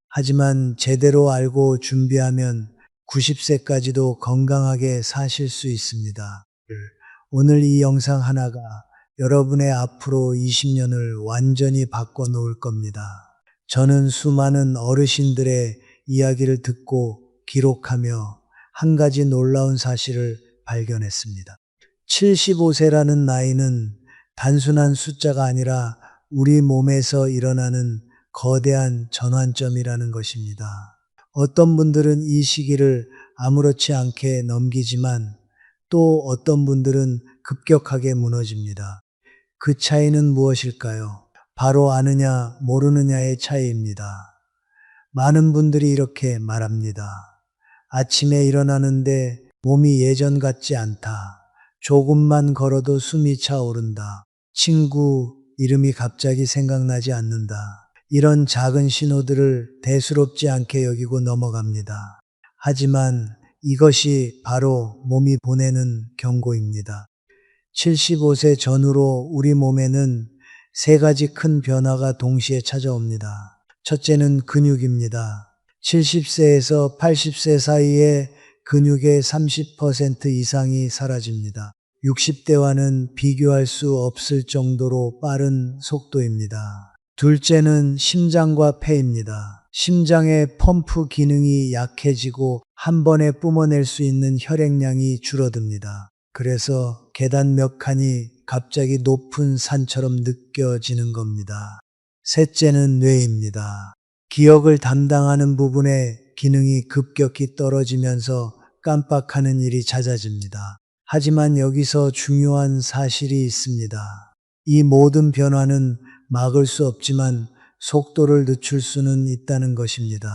하지만 제대로 알고 준비하면 90세까지도 건강하게 사실 수 있습니다. 오늘 이 영상 하나가 여러분의 앞으로 20년을 완전히 바꿔놓을 겁니다. 저는 수많은 어르신들의 이야기를 듣고 기록하며 한 가지 놀라운 사실을 발견했습니다. 75세라는 나이는 단순한 숫자가 아니라 우리 몸에서 일어나는 거대한 전환점이라는 것입니다. 어떤 분들은 이 시기를 아무렇지 않게 넘기지만 또 어떤 분들은 급격하게 무너집니다. 그 차이는 무엇일까요? 바로 아느냐 모르느냐의 차이입니다. 많은 분들이 이렇게 말합니다. 아침에 일어나는데 몸이 예전 같지 않다. 조금만 걸어도 숨이 차오른다. 친구 이름이 갑자기 생각나지 않는다. 이런 작은 신호들을 대수롭지 않게 여기고 넘어갑니다. 하지만 이것이 바로 몸이 보내는 경고입니다. 75세 전후로 우리 몸에는 3가지 큰 변화가 동시에 찾아옵니다. 첫째는 근육입니다. 70세에서 80세 사이에 근육의 30% 이상이 사라집니다. 60대와는 비교할 수 없을 정도로 빠른 속도입니다. 둘째는 심장과 폐입니다. 심장의 펌프 기능이 약해지고 한 번에 뿜어낼 수 있는 혈액량이 줄어듭니다. 그래서 계단 몇 칸이 갑자기 높은 산처럼 느껴지는 겁니다. 셋째는 뇌입니다. 기억을 담당하는 부분의 기능이 급격히 떨어지면서 깜빡하는 일이 잦아집니다. 하지만 여기서 중요한 사실이 있습니다. 이 모든 변화는 막을 수 없지만 속도를 늦출 수는 있다는 것입니다.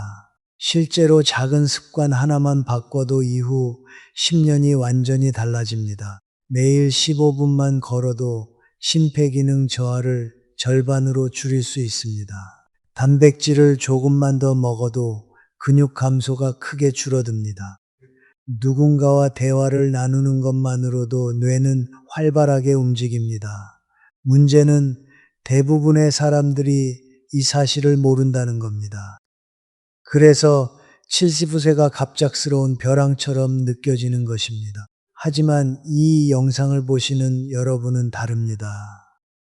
실제로 작은 습관 하나만 바꿔도 이후 10년이 완전히 달라집니다. 매일 15분만 걸어도 심폐기능 저하를 절반으로 줄일 수 있습니다. 단백질을 조금만 더 먹어도 근육 감소가 크게 줄어듭니다. 누군가와 대화를 나누는 것만으로도 뇌는 활발하게 움직입니다. 문제는 대부분의 사람들이 이 사실을 모른다는 겁니다. 그래서 70세가 갑작스러운 벼랑처럼 느껴지는 것입니다. 하지만 이 영상을 보시는 여러분은 다릅니다.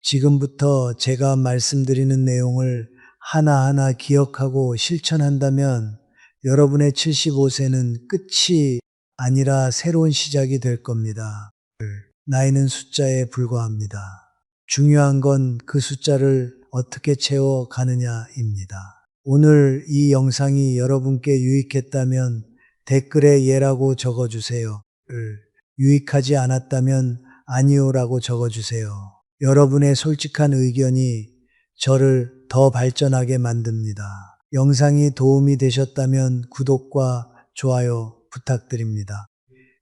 지금부터 제가 말씀드리는 내용을 하나하나 기억하고 실천한다면 여러분의 75세는 끝이 아니라 새로운 시작이 될 겁니다. 나이는 숫자에 불과합니다. 중요한 건 그 숫자를 어떻게 채워가느냐입니다. 오늘 이 영상이 여러분께 유익했다면 댓글에 예라고 적어주세요. 유익하지 않았다면 아니요라고 적어주세요. 여러분의 솔직한 의견이 저를 더 발전하게 만듭니다. 영상이 도움이 되셨다면 구독과 좋아요 부탁드립니다.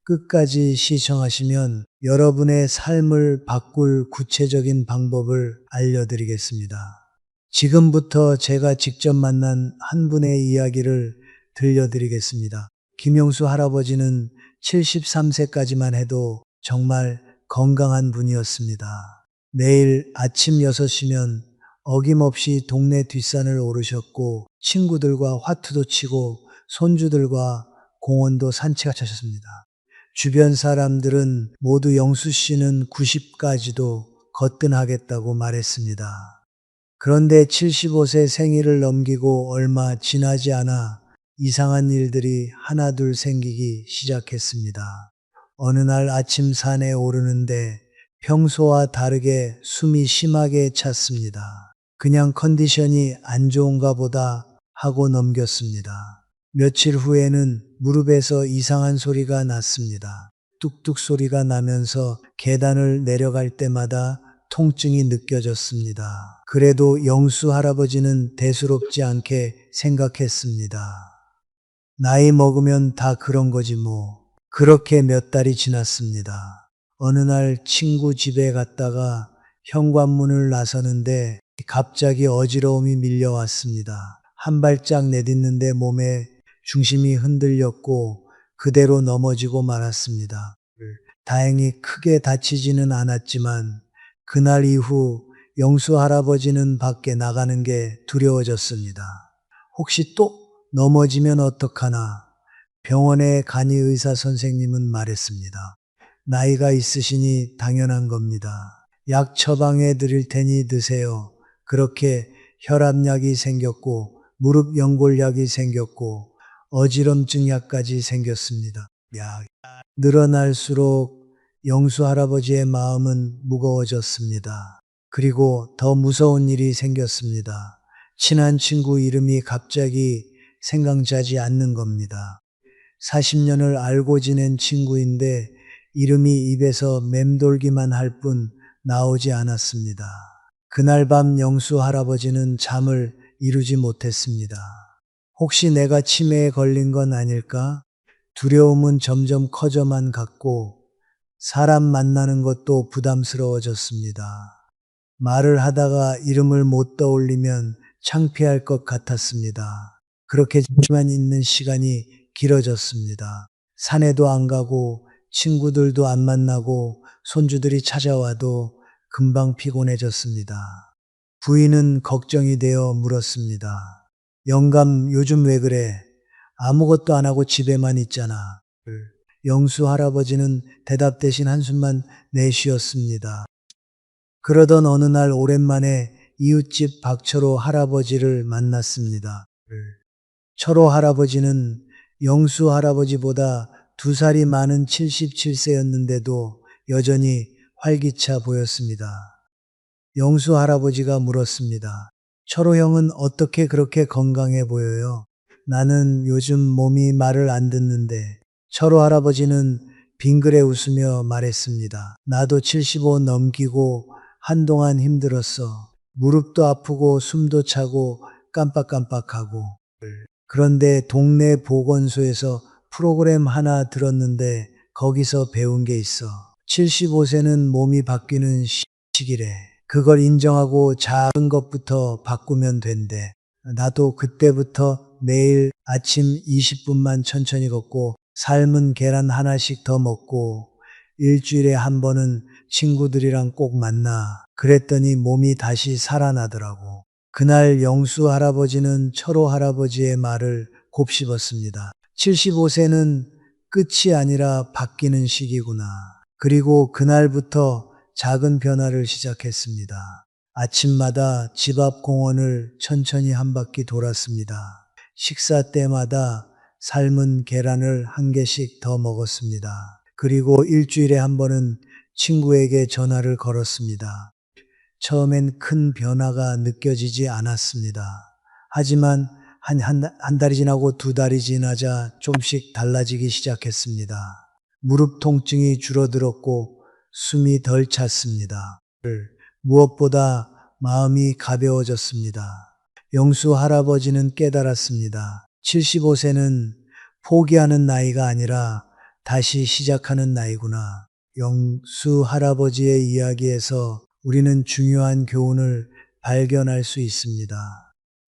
끝까지 시청하시면 여러분의 삶을 바꿀 구체적인 방법을 알려드리겠습니다. 지금부터 제가 직접 만난 한 분의 이야기를 들려드리겠습니다. 김용수 할아버지는 73세까지만 해도 정말 건강한 분이었습니다. 매일 아침 6시면 어김없이 동네 뒷산을 오르셨고 친구들과 화투도 치고 손주들과 공원도 산책하셨습니다. 주변 사람들은 모두 영수 씨는 90까지도 거뜬하겠다고 말했습니다. 그런데 75세 생일을 넘기고 얼마 지나지 않아 이상한 일들이 하나둘 생기기 시작했습니다. 어느 날 아침 산에 오르는데 평소와 다르게 숨이 심하게 찼습니다. 그냥 컨디션이 안 좋은가 보다 하고 넘겼습니다. 며칠 후에는 무릎에서 이상한 소리가 났습니다. 뚝뚝 소리가 나면서 계단을 내려갈 때마다 통증이 느껴졌습니다. 그래도 영수 할아버지는 대수롭지 않게 생각했습니다. 나이 먹으면 다 그런 거지 뭐. 그렇게 몇 달이 지났습니다. 어느 날 친구 집에 갔다가 현관문을 나서는데 갑자기 어지러움이 밀려왔습니다. 한 발짝 내딛는데 몸에 중심이 흔들렸고 그대로 넘어지고 말았습니다. 다행히 크게 다치지는 않았지만 그날 이후 영수 할아버지는 밖에 나가는 게 두려워졌습니다. 혹시 또 넘어지면 어떡하나? 병원에 가니 의사 선생님은 말했습니다. 나이가 있으시니 당연한 겁니다. 약 처방해 드릴 테니 드세요. 그렇게 혈압약이 생겼고 무릎 연골약이 생겼고 어지럼증 약까지 생겼습니다. 늘어날수록 영수 할아버지의 마음은 무거워졌습니다. 그리고 더 무서운 일이 생겼습니다. 친한 친구 이름이 갑자기 생각나지 않는 겁니다. 40년을 알고 지낸 친구인데 이름이 입에서 맴돌기만 할 뿐 나오지 않았습니다. 그날 밤 영수 할아버지는 잠을 이루지 못했습니다. 혹시 내가 치매에 걸린 건 아닐까? 두려움은 점점 커져만 갔고 사람 만나는 것도 부담스러워졌습니다. 말을 하다가 이름을 못 떠올리면 창피할 것 같았습니다. 그렇게 집만 있는 시간이 길어졌습니다. 산에도 안 가고 친구들도 안 만나고 손주들이 찾아와도 금방 피곤해졌습니다. 부인은 걱정이 되어 물었습니다. 영감 요즘 왜 그래? 아무것도 안 하고 집에만 있잖아. 영수 할아버지는 대답 대신 한숨만 내쉬었습니다. 그러던 어느 날 오랜만에 이웃집 박철호 할아버지를 만났습니다. 철호 할아버지는 영수 할아버지보다 2살이 많은 77세였는데도 여전히 활기차 보였습니다. 영수 할아버지가 물었습니다. 철호 형은 어떻게 그렇게 건강해 보여요? 나는 요즘 몸이 말을 안 듣는데. 철호 할아버지는 빙그레 웃으며 말했습니다. 나도 75 넘기고 한동안 힘들었어. 무릎도 아프고 숨도 차고 깜빡깜빡하고. 그런데 동네 보건소에서 프로그램 하나 들었는데 거기서 배운 게 있어. 75세는 몸이 바뀌는 시기래. 그걸 인정하고 작은 것부터 바꾸면 된대. 나도 그때부터 매일 아침 20분만 천천히 걷고 삶은 계란 하나씩 더 먹고 일주일에 한 번은 친구들이랑 꼭 만나. 그랬더니 몸이 다시 살아나더라고. 그날 영수 할아버지는 철호 할아버지의 말을 곱씹었습니다. 75세는 끝이 아니라 바뀌는 시기구나. 그리고 그날부터 작은 변화를 시작했습니다. 아침마다 집 앞 공원을 천천히 한 바퀴 돌았습니다. 식사 때마다 삶은 계란을 한 개씩 더 먹었습니다. 그리고 일주일에 한 번은 친구에게 전화를 걸었습니다. 처음엔 큰 변화가 느껴지지 않았습니다. 하지만 한 달이 지나고 두 달이 지나자 좀씩 달라지기 시작했습니다. 무릎 통증이 줄어들었고 숨이 덜 찼습니다. 무엇보다 마음이 가벼워졌습니다. 영수 할아버지는 깨달았습니다. 75세는 포기하는 나이가 아니라 다시 시작하는 나이구나. 영수 할아버지의 이야기에서 우리는 중요한 교훈을 발견할 수 있습니다.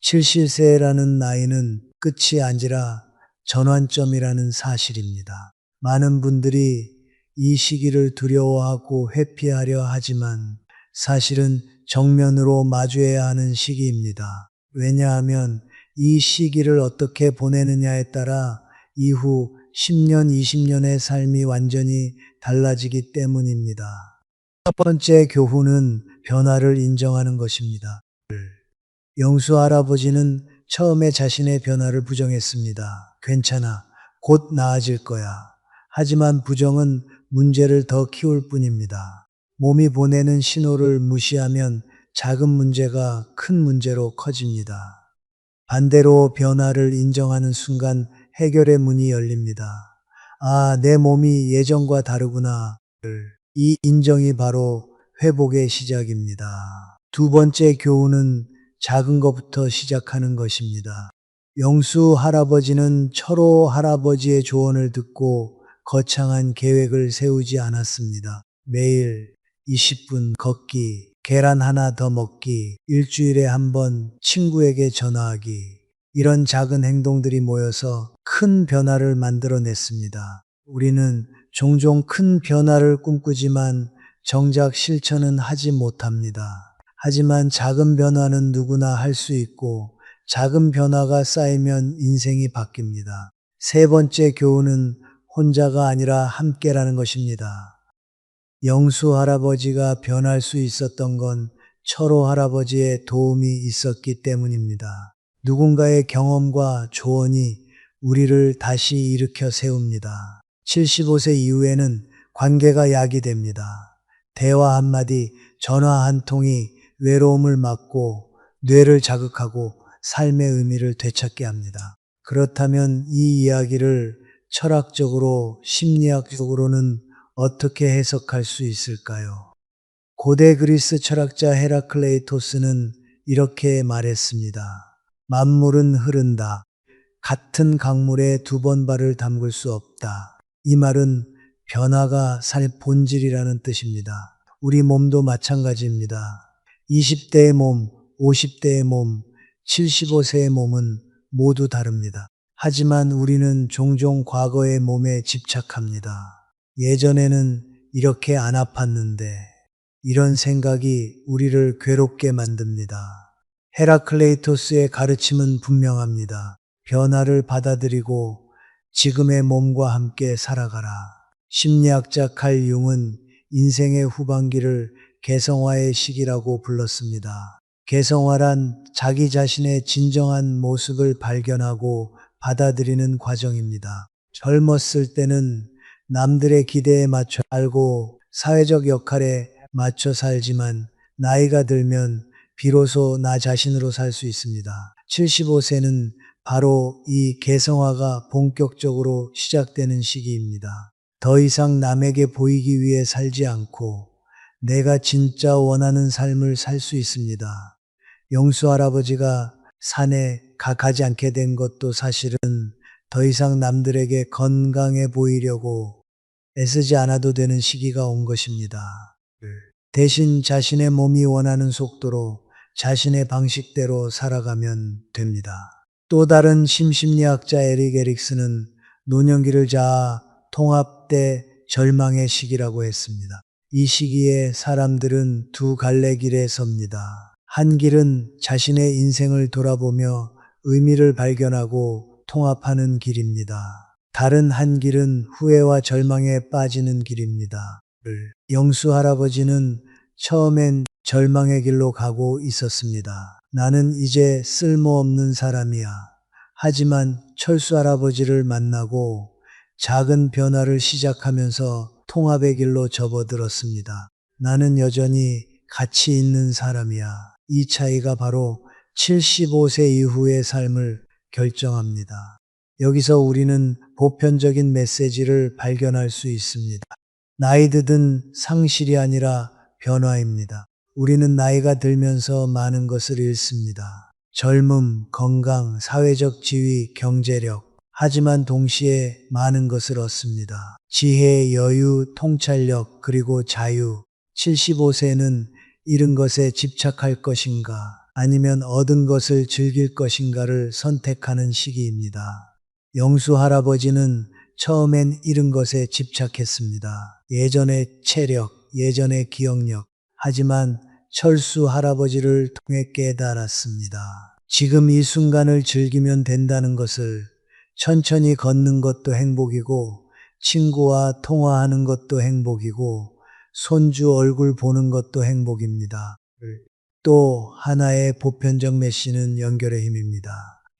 70세라는 나이는 끝이 아니라 전환점이라는 사실입니다. 많은 분들이 이 시기를 두려워하고 회피하려 하지만 사실은 정면으로 마주해야 하는 시기입니다. 왜냐하면 이 시기를 어떻게 보내느냐에 따라 이후 10년, 20년의 삶이 완전히 달라지기 때문입니다. 첫 번째 교훈은 변화를 인정하는 것입니다. 영수 할아버지는 처음에 자신의 변화를 부정했습니다. 괜찮아. 곧 나아질 거야. 하지만 부정은 문제를 더 키울 뿐입니다. 몸이 보내는 신호를 무시하면 작은 문제가 큰 문제로 커집니다. 반대로 변화를 인정하는 순간 해결의 문이 열립니다. 아, 내 몸이 예전과 다르구나. 이 인정이 바로 회복의 시작입니다. 두 번째 교훈은 작은 것부터 시작하는 것입니다. 영수 할아버지는 철호 할아버지의 조언을 듣고 거창한 계획을 세우지 않았습니다. 매일 20분 걷기, 계란 하나 더 먹기, 일주일에 한 번 친구에게 전화하기. 이런 작은 행동들이 모여서 큰 변화를 만들어냈습니다. 우리는 종종 큰 변화를 꿈꾸지만 정작 실천은 하지 못합니다. 하지만 작은 변화는 누구나 할 수 있고 작은 변화가 쌓이면 인생이 바뀝니다. 세 번째 교훈은 혼자가 아니라 함께라는 것입니다. 영수 할아버지가 변할 수 있었던 건 철호 할아버지의 도움이 있었기 때문입니다. 누군가의 경험과 조언이 우리를 다시 일으켜 세웁니다. 75세 이후에는 관계가 약이 됩니다. 대화 한마디, 전화 한 통이 외로움을 막고 뇌를 자극하고 삶의 의미를 되찾게 합니다. 그렇다면 이 이야기를 철학적으로, 심리학적으로는 어떻게 해석할 수 있을까요? 고대 그리스 철학자 헤라클레이토스는 이렇게 말했습니다. 만물은 흐른다. 같은 강물에 두 번 발을 담글 수 없다. 이 말은 변화가 삶의 본질이라는 뜻입니다. 우리 몸도 마찬가지입니다. 20대의 몸, 50대의 몸, 75세의 몸은 모두 다릅니다. 하지만 우리는 종종 과거의 몸에 집착합니다. 예전에는 이렇게 안 아팠는데 이런 생각이 우리를 괴롭게 만듭니다. 헤라클레이토스의 가르침은 분명합니다. 변화를 받아들이고 지금의 몸과 함께 살아가라. 심리학자 칼 융은 인생의 후반기를 개성화의 시기라고 불렀습니다. 개성화란 자기 자신의 진정한 모습을 발견하고 받아들이는 과정입니다. 젊었을 때는 남들의 기대에 맞춰 살고 사회적 역할에 맞춰 살지만 나이가 들면 비로소 나 자신으로 살 수 있습니다. 75세는 바로 이 개성화가 본격적으로 시작되는 시기입니다. 더 이상 남에게 보이기 위해 살지 않고 내가 진짜 원하는 삶을 살 수 있습니다. 영수 할아버지가 산에 가지 않게 된 것도 사실은 더 이상 남들에게 건강해 보이려고 애쓰지 않아도 되는 시기가 온 것입니다. 대신 자신의 몸이 원하는 속도로 자신의 방식대로 살아가면 됩니다. 또 다른 심심리학자 에릭 에릭스는 노년기를 자아 통합대 절망의 시기라고 했습니다. 이 시기에 사람들은 두 갈래 길에 섭니다. 한 길은 자신의 인생을 돌아보며 의미를 발견하고 통합하는 길입니다. 다른 한 길은 후회와 절망에 빠지는 길입니다. 영수 할아버지는 처음엔 절망의 길로 가고 있었습니다. 나는 이제 쓸모없는 사람이야. 하지만 철수 할아버지를 만나고 작은 변화를 시작하면서 통합의 길로 접어들었습니다. 나는 여전히 가치 있는 사람이야. 이 차이가 바로 75세 이후의 삶을 결정합니다. 여기서 우리는 보편적인 메시지를 발견할 수 있습니다. 나이 드든 상실이 아니라 변화입니다. 우리는 나이가 들면서 많은 것을 잃습니다. 젊음, 건강, 사회적 지위, 경제력. 하지만 동시에 많은 것을 얻습니다. 지혜, 여유, 통찰력, 그리고 자유. 75세는 잃은 것에 집착할 것인가, 아니면 얻은 것을 즐길 것인가를 선택하는 시기입니다. 영수 할아버지는 처음엔 잃은 것에 집착했습니다. 예전의 체력, 예전의 기억력. 하지만 철수 할아버지를 통해 깨달았습니다. 지금 이 순간을 즐기면 된다는 것을. 천천히 걷는 것도 행복이고, 친구와 통화하는 것도 행복이고, 손주 얼굴 보는 것도 행복입니다. 또 하나의 보편적 메시는 연결의 힘입니다.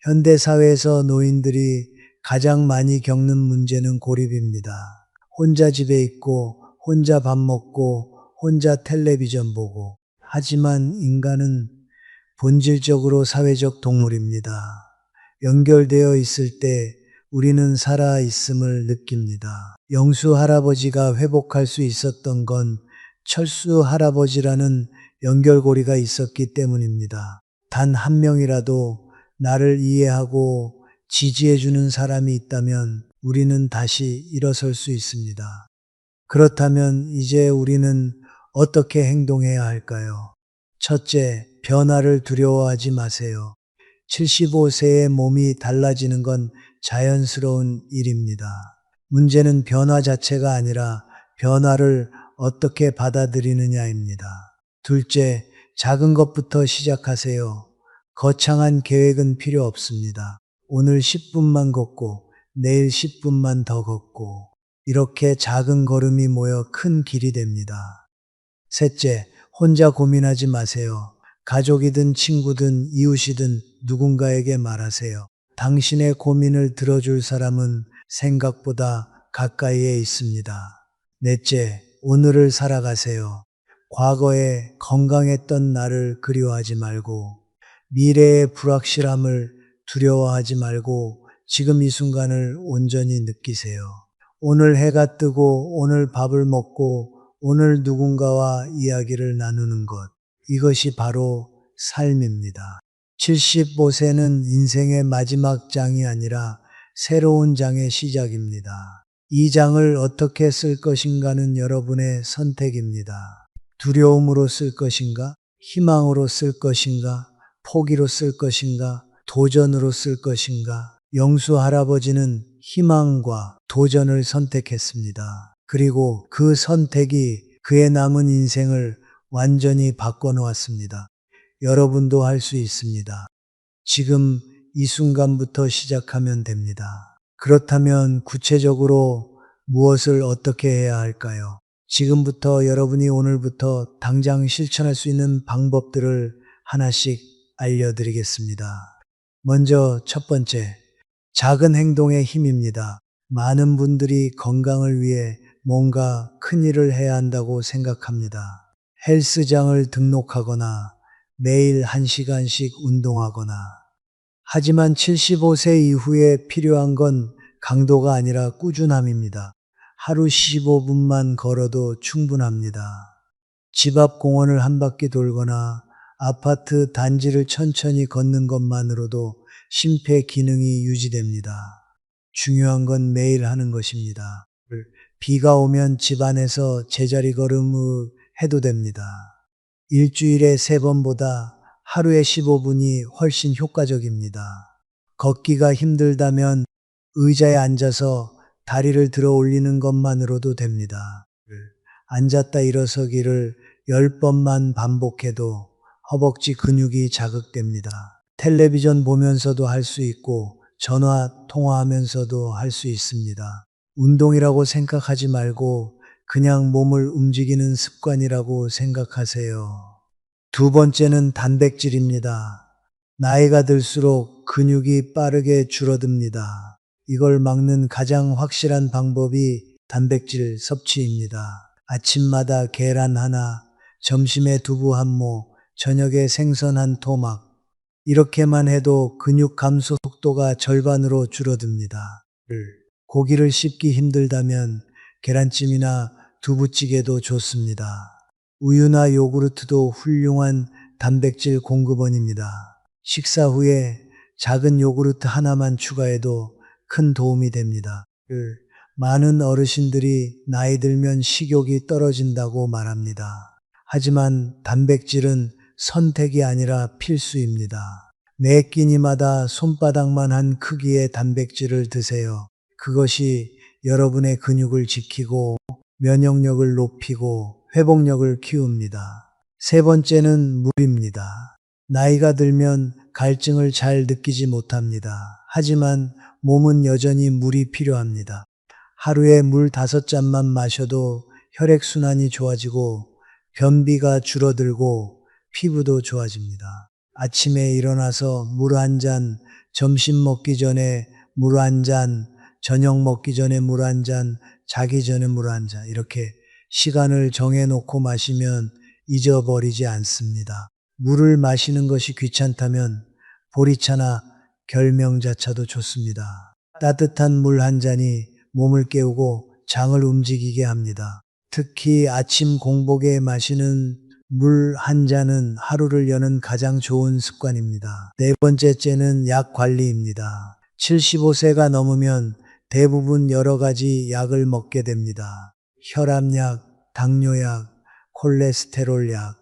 현대사회에서 노인들이 가장 많이 겪는 문제는 고립입니다. 혼자 집에 있고, 혼자 밥 먹고, 혼자 텔레비전 보고. 하지만 인간은 본질적으로 사회적 동물입니다. 연결되어 있을 때 우리는 살아 있음을 느낍니다. 영수 할아버지가 회복할 수 있었던 건 철수 할아버지라는 연결고리가 있었기 때문입니다. 단 한 명이라도 나를 이해하고 지지해주는 사람이 있다면 우리는 다시 일어설 수 있습니다. 그렇다면 이제 우리는 어떻게 행동해야 할까요? 첫째, 변화를 두려워하지 마세요. 75세의 몸이 달라지는 건 자연스러운 일입니다. 문제는 변화 자체가 아니라 변화를 어떻게 받아들이느냐입니다. 둘째, 작은 것부터 시작하세요. 거창한 계획은 필요 없습니다. 오늘 10분만 걷고 내일 10분만 더 걷고 이렇게 작은 걸음이 모여 큰 길이 됩니다. 셋째, 혼자 고민하지 마세요. 가족이든 친구든 이웃이든 누군가에게 말하세요. 당신의 고민을 들어줄 사람은 생각보다 가까이에 있습니다. 넷째, 오늘을 살아가세요. 과거에 건강했던 나를 그리워하지 말고, 미래의 불확실함을 두려워하지 말고 지금 이 순간을 온전히 느끼세요. 오늘 해가 뜨고 오늘 밥을 먹고 오늘 누군가와 이야기를 나누는 것. 이것이 바로 삶입니다. 75세는 인생의 마지막 장이 아니라 새로운 장의 시작입니다. 이 장을 어떻게 쓸 것인가는 여러분의 선택입니다. 두려움으로 쓸 것인가? 희망으로 쓸 것인가? 포기로 쓸 것인가? 도전으로 쓸 것인가? 영수 할아버지는 희망과 도전을 선택했습니다. 그리고 그 선택이 그의 남은 인생을 완전히 바꿔놓았습니다. 여러분도 할 수 있습니다. 지금 이 순간부터 시작하면 됩니다. 그렇다면 구체적으로 무엇을 어떻게 해야 할까요? 지금부터 여러분이 오늘부터 당장 실천할 수 있는 방법들을 하나씩 알려드리겠습니다. 먼저 첫 번째, 작은 행동의 힘입니다. 많은 분들이 건강을 위해 뭔가 큰 일을 해야 한다고 생각합니다. 헬스장을 등록하거나 매일 1시간씩 운동하거나. 하지만 75세 이후에 필요한 건 강도가 아니라 꾸준함입니다. 하루 15분만 걸어도 충분합니다. 집 앞 공원을 한 바퀴 돌거나 아파트 단지를 천천히 걷는 것만으로도 심폐 기능이 유지됩니다. 중요한 건 매일 하는 것입니다. 비가 오면 집안에서 제자리 걸음을 해도 됩니다. 일주일에 3번보다 하루에 15분이 훨씬 효과적입니다. 걷기가 힘들다면 의자에 앉아서 다리를 들어 올리는 것만으로도 됩니다. 앉았다 일어서기를 10번만 반복해도 허벅지 근육이 자극됩니다. 텔레비전 보면서도 할 수 있고 전화 통화하면서도 할 수 있습니다. 운동이라고 생각하지 말고 그냥 몸을 움직이는 습관이라고 생각하세요. 두 번째는 단백질입니다. 나이가 들수록 근육이 빠르게 줄어듭니다. 이걸 막는 가장 확실한 방법이 단백질 섭취입니다. 아침마다 계란 하나, 점심에 두부 한 모, 저녁에 생선 한 토막. 이렇게만 해도 근육 감소 속도가 절반으로 줄어듭니다. 고기를 씹기 힘들다면 계란찜이나 두부찌개도 좋습니다. 우유나 요구르트도 훌륭한 단백질 공급원입니다. 식사 후에 작은 요구르트 하나만 추가해도 큰 도움이 됩니다. 많은 어르신들이 나이 들면 식욕이 떨어진다고 말합니다. 하지만 단백질은 선택이 아니라 필수입니다. 매 끼니마다 손바닥만 한 크기의 단백질을 드세요. 그것이 여러분의 근육을 지키고 면역력을 높이고 회복력을 키웁니다. 세 번째는 물입니다. 나이가 들면 갈증을 잘 느끼지 못합니다. 하지만 몸은 여전히 물이 필요합니다. 하루에 물 5잔만 마셔도 혈액순환이 좋아지고 변비가 줄어들고 피부도 좋아집니다. 아침에 일어나서 물 한 잔, 점심 먹기 전에 물 한 잔, 저녁 먹기 전에 물 한 잔, 자기 전에 물 한 잔, 이렇게 시간을 정해놓고 마시면 잊어버리지 않습니다. 물을 마시는 것이 귀찮다면 보리차나 결명자차도 좋습니다. 따뜻한 물 한 잔이 몸을 깨우고 장을 움직이게 합니다. 특히 아침 공복에 마시는 물 한 잔은 하루를 여는 가장 좋은 습관입니다. 네 번째째는 약 관리입니다. 75세가 넘으면 대부분 여러 가지 약을 먹게 됩니다. 혈압약, 당뇨약, 콜레스테롤 약.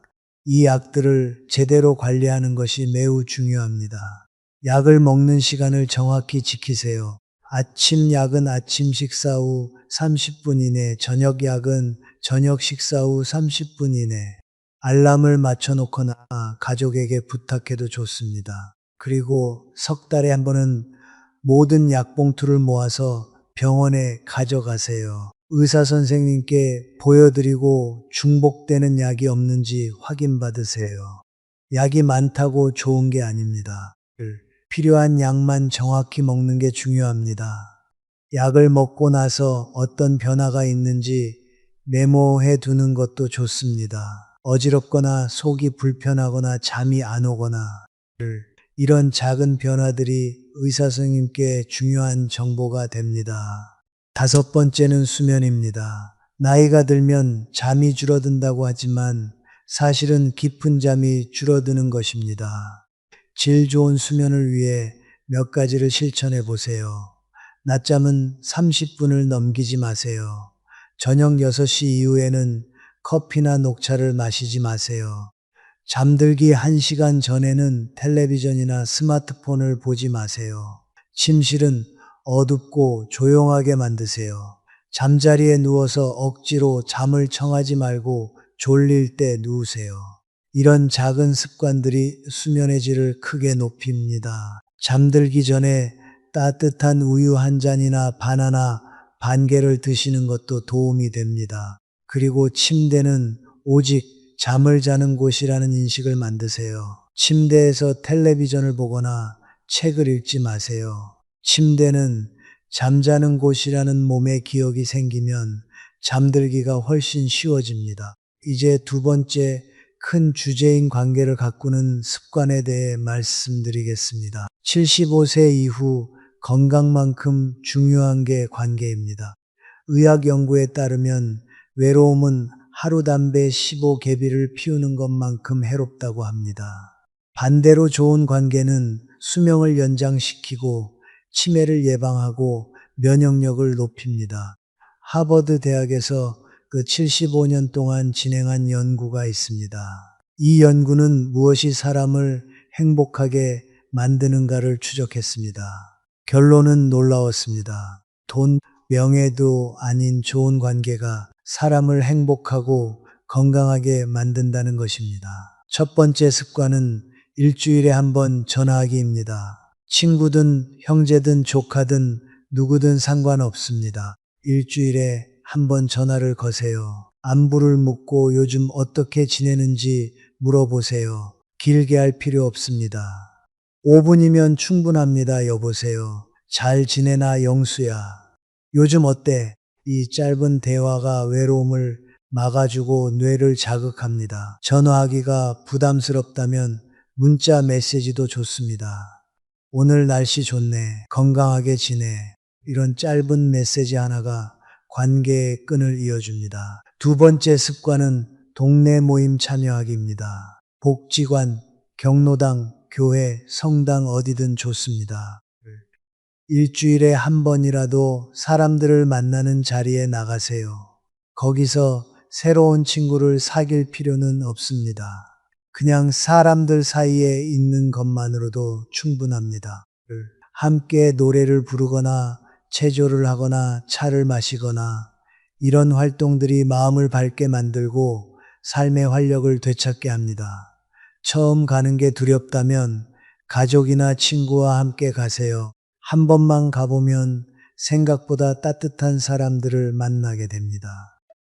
이 약들을 제대로 관리하는 것이 매우 중요합니다. 약을 먹는 시간을 정확히 지키세요. 아침 약은 아침 식사 후 30분 이내, 저녁 약은 저녁 식사 후 30분 이내. 알람을 맞춰놓거나 가족에게 부탁해도 좋습니다. 그리고 석 달에 한 번은 모든 약봉투를 모아서 병원에 가져가세요. 의사 선생님께 보여드리고 중복되는 약이 없는지 확인받으세요. 약이 많다고 좋은 게 아닙니다. 필요한 약만 정확히 먹는 게 중요합니다. 약을 먹고 나서 어떤 변화가 있는지 메모해 두는 것도 좋습니다. 어지럽거나 속이 불편하거나 잠이 안 오거나 이런 작은 변화들이 의사 선생님께 중요한 정보가 됩니다. 다섯 번째는 수면입니다. 나이가 들면 잠이 줄어든다고 하지만 사실은 깊은 잠이 줄어드는 것입니다. 질 좋은 수면을 위해 몇 가지를 실천해 보세요. 낮잠은 30분을 넘기지 마세요. 저녁 6시 이후에는 커피나 녹차를 마시지 마세요. 잠들기 1시간 전에는 텔레비전이나 스마트폰을 보지 마세요. 침실은 어둡고 조용하게 만드세요. 잠자리에 누워서 억지로 잠을 청하지 말고 졸릴 때 누우세요. 이런 작은 습관들이 수면의 질을 크게 높입니다. 잠들기 전에 따뜻한 우유 한 잔이나 바나나 반 개를 드시는 것도 도움이 됩니다. 그리고 침대는 오직 잠을 자는 곳이라는 인식을 만드세요. 침대에서 텔레비전을 보거나 책을 읽지 마세요. 침대는 잠자는 곳이라는 몸의 기억이 생기면 잠들기가 훨씬 쉬워집니다. 이제 두 번째 큰 주제인 관계를 가꾸는 습관에 대해 말씀드리겠습니다. 75세 이후 건강만큼 중요한 게 관계입니다. 의학 연구에 따르면 외로움은 하루 담배 15개비를 피우는 것만큼 해롭다고 합니다. 반대로 좋은 관계는 수명을 연장시키고 치매를 예방하고 면역력을 높입니다. 하버드 대학에서 그 75년 동안 진행한 연구가 있습니다. 이 연구는 무엇이 사람을 행복하게 만드는가를 추적했습니다. 결론은 놀라웠습니다. 돈, 명예도 아닌 좋은 관계가 사람을 행복하고 건강하게 만든다는 것입니다. 첫 번째 습관은 일주일에 한 번 전화하기입니다. 친구든 형제든 조카든 누구든 상관없습니다. 일주일에 한 번 전화를 거세요. 안부를 묻고 요즘 어떻게 지내는지 물어보세요. 길게 할 필요 없습니다. 5분이면 충분합니다. 여보세요. 잘 지내나 영수야. 요즘 어때? 이 짧은 대화가 외로움을 막아주고 뇌를 자극합니다. 전화하기가 부담스럽다면 문자 메시지도 좋습니다. 오늘 날씨 좋네. 건강하게 지내. 이런 짧은 메시지 하나가 관계의 끈을 이어줍니다. 두 번째 습관은 동네 모임 참여하기입니다. 복지관, 경로당, 교회, 성당 어디든 좋습니다. 일주일에 한 번이라도 사람들을 만나는 자리에 나가세요. 거기서 새로운 친구를 사귈 필요는 없습니다. 그냥 사람들 사이에 있는 것만으로도 충분합니다. 함께 노래를 부르거나 체조를 하거나 차를 마시거나 이런 활동들이 마음을 밝게 만들고 삶의 활력을 되찾게 합니다. 처음 가는 게 두렵다면 가족이나 친구와 함께 가세요. 한 번만 가보면 생각보다 따뜻한 사람들을 만나게 됩니다.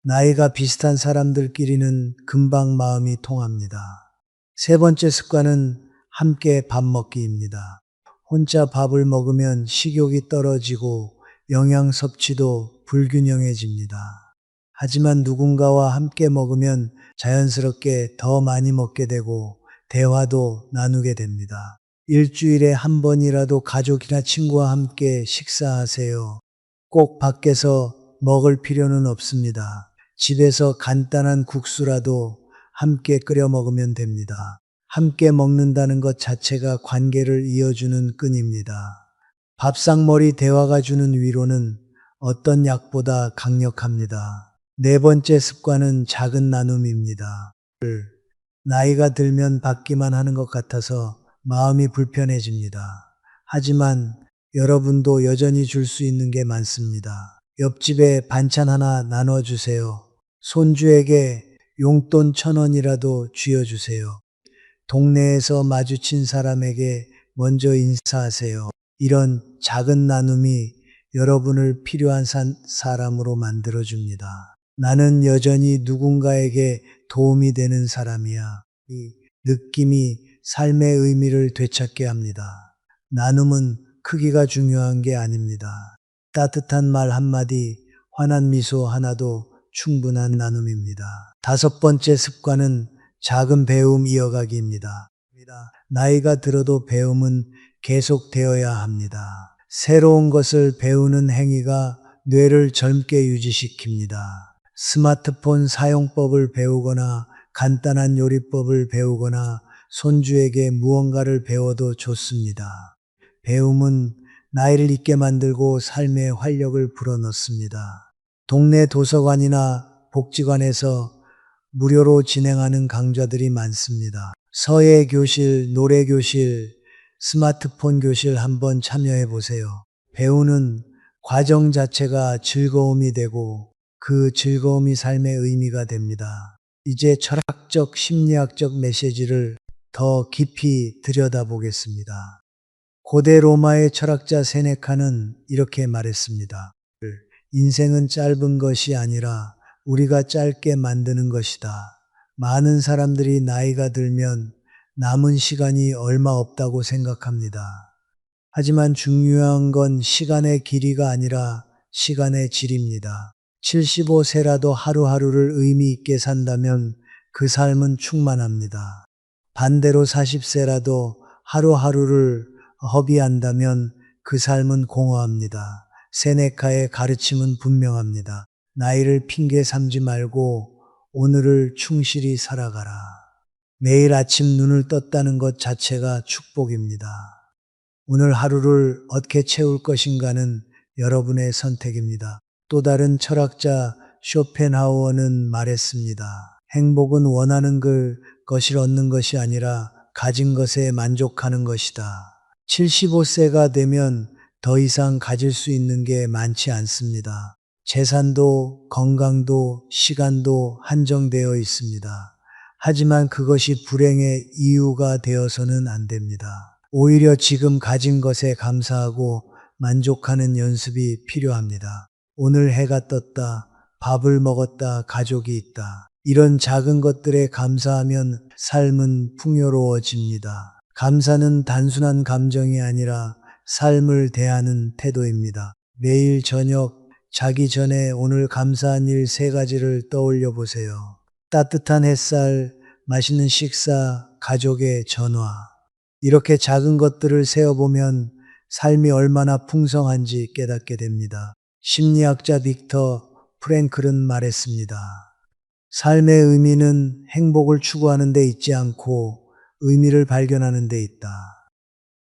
나이가 비슷한 사람들끼리는 금방 마음이 통합니다. 세 번째 습관은 함께 밥 먹기입니다. 혼자 밥을 먹으면 식욕이 떨어지고 영양 섭취도 불균형해집니다. 하지만 누군가와 함께 먹으면 자연스럽게 더 많이 먹게 되고 대화도 나누게 됩니다. 일주일에 한 번이라도 가족이나 친구와 함께 식사하세요. 꼭 밖에서 먹을 필요는 없습니다. 집에서 간단한 국수라도 함께 끓여 먹으면 됩니다. 함께 먹는다는 것 자체가 관계를 이어주는 끈입니다. 밥상머리 대화가 주는 위로는 어떤 약보다 강력합니다. 네 번째 습관은 작은 나눔입니다. 나이가 들면 받기만 하는 것 같아서 마음이 불편해집니다. 하지만 여러분도 여전히 줄 수 있는 게 많습니다. 옆집에 반찬 하나 나눠주세요. 손주에게 용돈 1,000원이라도 쥐어주세요. 동네에서 마주친 사람에게 먼저 인사하세요. 이런 작은 나눔이 여러분을 필요한 사람으로 만들어줍니다. 나는 여전히 누군가에게 도움이 되는 사람이야. 이 느낌이 삶의 의미를 되찾게 합니다. 나눔은 크기가 중요한 게 아닙니다. 따뜻한 말 한마디, 환한 미소 하나도 충분한 나눔입니다. 다섯 번째 습관은 작은 배움 이어가기입니다. 나이가 들어도 배움은 계속되어야 합니다. 새로운 것을 배우는 행위가 뇌를 젊게 유지시킵니다. 스마트폰 사용법을 배우거나 간단한 요리법을 배우거나 손주에게 무언가를 배워도 좋습니다. 배움은 나이를 있게 만들고 삶의 활력을 불어넣습니다. 동네 도서관이나 복지관에서 무료로 진행하는 강좌들이 많습니다. 서예 교실, 노래 교실, 스마트폰 교실 한번 참여해 보세요. 배우는 과정 자체가 즐거움이 되고 그 즐거움이 삶의 의미가 됩니다. 이제 철학적, 심리학적 메시지를 더 깊이 들여다보겠습니다. 고대 로마의 철학자 세네카는 이렇게 말했습니다. 인생은 짧은 것이 아니라 우리가 짧게 만드는 것이다. 많은 사람들이 나이가 들면 남은 시간이 얼마 없다고 생각합니다. 하지만 중요한 건 시간의 길이가 아니라 시간의 질입니다. 75세라도 하루하루를 의미 있게 산다면 그 삶은 충만합니다. 반대로 40세라도 하루하루를 허비한다면 그 삶은 공허합니다. 세네카의 가르침은 분명합니다. 나이를 핑계 삼지 말고 오늘을 충실히 살아가라. 매일 아침 눈을 떴다는 것 자체가 축복입니다. 오늘 하루를 어떻게 채울 것인가는 여러분의 선택입니다. 또 다른 철학자 쇼펜하우어는 말했습니다. 행복은 원하는 것을 얻는 것이 아니라 가진 것에 만족하는 것이다. 75세가 되면 더 이상 가질 수 있는 게 많지 않습니다. 재산도 건강도 시간도 한정되어 있습니다. 하지만 그것이 불행의 이유가 되어서는 안 됩니다. 오히려 지금 가진 것에 감사하고 만족하는 연습이 필요합니다. 오늘 해가 떴다, 밥을 먹었다, 가족이 있다. 이런 작은 것들에 감사하면 삶은 풍요로워집니다. 감사는 단순한 감정이 아니라 삶을 대하는 태도입니다. 매일 저녁 자기 전에 오늘 감사한 일 3가지를 떠올려 보세요. 따뜻한 햇살, 맛있는 식사, 가족의 전화. 이렇게 작은 것들을 세어보면 삶이 얼마나 풍성한지 깨닫게 됩니다. 심리학자 빅터 프랭클은 말했습니다. 삶의 의미는 행복을 추구하는 데 있지 않고 의미를 발견하는 데 있다.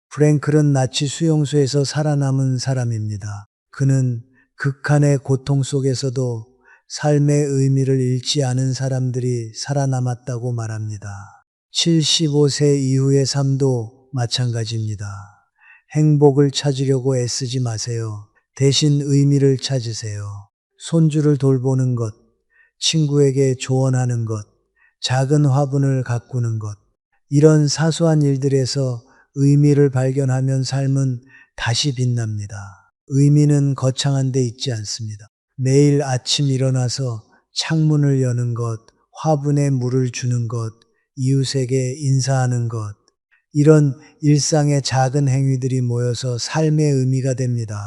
프랭클은 나치 수용소에서 살아남은 사람입니다. 그는 극한의 고통 속에서도 삶의 의미를 잃지 않은 사람들이 살아남았다고 말합니다. 75세 이후의 삶도 마찬가지입니다. 행복을 찾으려고 애쓰지 마세요. 대신 의미를 찾으세요. 손주를 돌보는 것, 친구에게 조언하는 것, 작은 화분을 가꾸는 것, 이런 사소한 일들에서 의미를 발견하면 삶은 다시 빛납니다. 의미는 거창한 데 있지 않습니다. 매일 아침 일어나서 창문을 여는 것, 화분에 물을 주는 것, 이웃에게 인사하는 것, 이런 일상의 작은 행위들이 모여서 삶의 의미가 됩니다.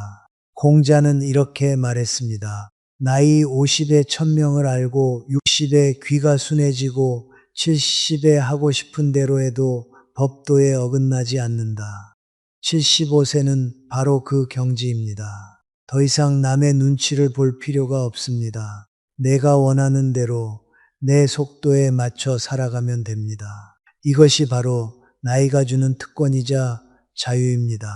공자는 이렇게 말했습니다. 나이 50에 천명을 알고 60에 귀가 순해지고 70에 하고 싶은 대로 해도 법도에 어긋나지 않는다. 75세는 바로 그 경지입니다. 더 이상 남의 눈치를 볼 필요가 없습니다. 내가 원하는 대로 내 속도에 맞춰 살아가면 됩니다. 이것이 바로 나이가 주는 특권이자 자유입니다.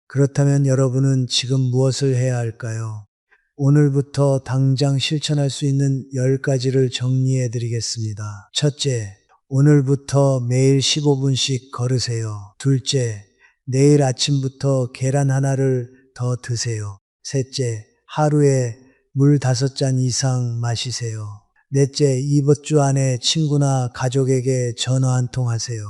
그렇다면 여러분은 지금 무엇을 해야 할까요? 오늘부터 당장 실천할 수 있는 10가지를 정리해 드리겠습니다. 첫째, 오늘부터 매일 15분씩 걸으세요. 둘째, 내일 아침부터 계란 하나를 더 드세요. 셋째, 하루에 물 5잔 이상 마시세요. 넷째, 이번 주 안에 친구나 가족에게 전화 한 통 하세요.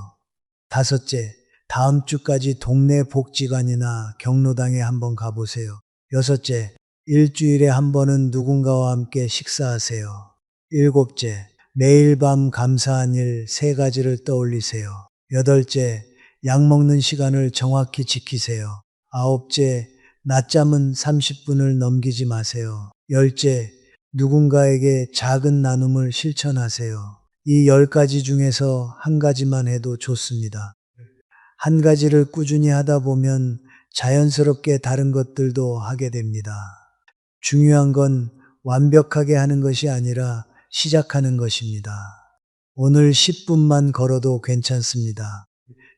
다섯째, 다음 주까지 동네 복지관이나 경로당에 한번 가보세요. 여섯째, 일주일에 한 번은 누군가와 함께 식사하세요. 일곱째, 매일 밤 감사한 일 3가지를 떠올리세요. 여덟째, 약 먹는 시간을 정확히 지키세요. 아홉째, 낮잠은 30분을 넘기지 마세요. 열째, 누군가에게 작은 나눔을 실천하세요. 이 10가지 중에서 한 가지만 해도 좋습니다. 한 가지를 꾸준히 하다 보면 자연스럽게 다른 것들도 하게 됩니다. 중요한 건 완벽하게 하는 것이 아니라 시작하는 것입니다. 오늘 10분만 걸어도 괜찮습니다.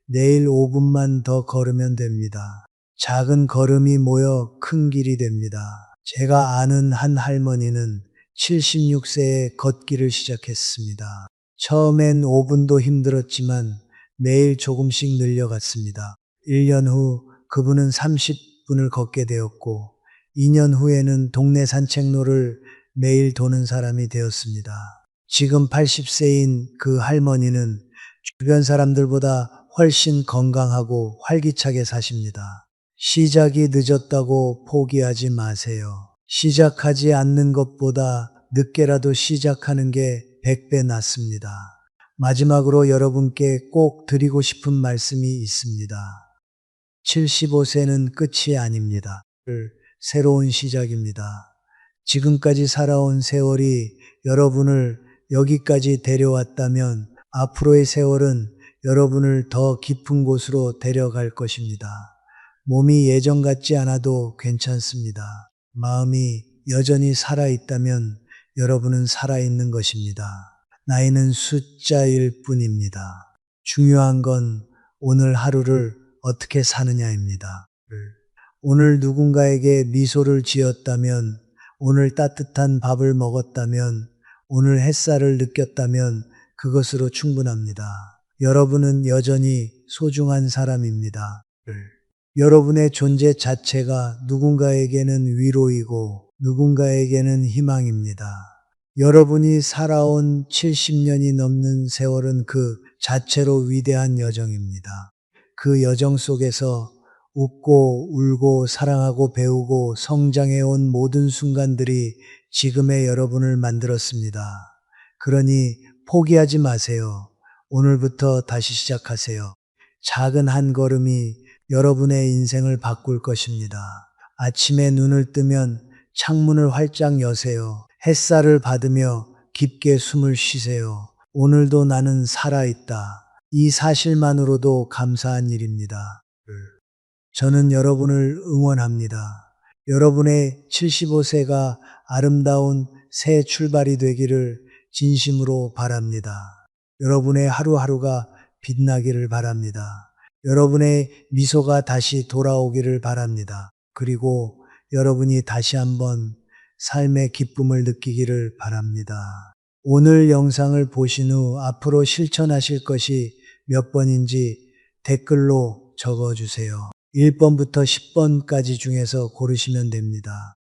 내일 5분만 더 걸으면 됩니다. 작은 걸음이 모여 큰 길이 됩니다. 제가 아는 한 할머니는 76세에 걷기를 시작했습니다. 처음엔 5분도 힘들었지만 매일 조금씩 늘려갔습니다. 1년 후 그분은 30분을 걷게 되었고 2년 후에는 동네 산책로를 매일 도는 사람이 되었습니다. 지금 80세인 그 할머니는 주변 사람들보다 훨씬 건강하고 활기차게 사십니다. 시작이 늦었다고 포기하지 마세요. 시작하지 않는 것보다 늦게라도 시작하는 게 100배 낫습니다. 마지막으로 여러분께 꼭 드리고 싶은 말씀이 있습니다. 75세는 끝이 아닙니다. 새로운 시작입니다. 지금까지 살아온 세월이 여러분을 여기까지 데려왔다면 앞으로의 세월은 여러분을 더 깊은 곳으로 데려갈 것입니다. 몸이 예전 같지 않아도 괜찮습니다. 마음이 여전히 살아있다면 여러분은 살아있는 것입니다. 나이는 숫자일 뿐입니다. 중요한 건 오늘 하루를 어떻게 사느냐입니다. 오늘 누군가에게 미소를 지었다면 오늘 따뜻한 밥을 먹었다면, 오늘 햇살을 느꼈다면 그것으로 충분합니다. 여러분은 여전히 소중한 사람입니다. 여러분의 존재 자체가 누군가에게는 위로이고 누군가에게는 희망입니다. 여러분이 살아온 70년이 넘는 세월은 그 자체로 위대한 여정입니다. 그 여정 속에서 웃고 울고 사랑하고 배우고 성장해온 모든 순간들이 지금의 여러분을 만들었습니다. 그러니 포기하지 마세요. 오늘부터 다시 시작하세요. 작은 한 걸음이 여러분의 인생을 바꿀 것입니다. 아침에 눈을 뜨면 창문을 활짝 여세요. 햇살을 받으며 깊게 숨을 쉬세요. 오늘도 나는 살아있다. 이 사실만으로도 감사한 일입니다. 저는 여러분을 응원합니다. 여러분의 75세가 아름다운 새 출발이 되기를 진심으로 바랍니다. 여러분의 하루하루가 빛나기를 바랍니다. 여러분의 미소가 다시 돌아오기를 바랍니다. 그리고 여러분이 다시 한번 삶의 기쁨을 느끼기를 바랍니다. 오늘 영상을 보신 후 앞으로 실천하실 것이 몇 번인지 댓글로 적어주세요. 1번부터 10번까지 중에서 고르시면 됩니다.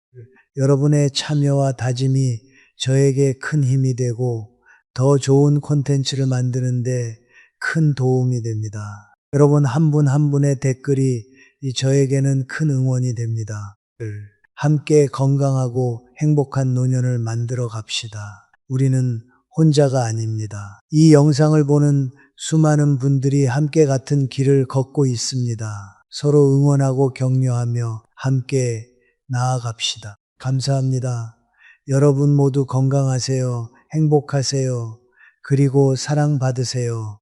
여러분의 참여와 다짐이 저에게 큰 힘이 되고 더 좋은 콘텐츠를 만드는데 큰 도움이 됩니다. 여러분 한 분 한 분의 댓글이 저에게는 큰 응원이 됩니다. 함께 건강하고 행복한 노년을 만들어 갑시다. 우리는 혼자가 아닙니다. 이 영상을 보는 수많은 분들이 함께 같은 길을 걷고 있습니다. 서로 응원하고 격려하며 함께 나아갑시다. 감사합니다. 여러분 모두 건강하세요. 행복하세요. 그리고 사랑받으세요.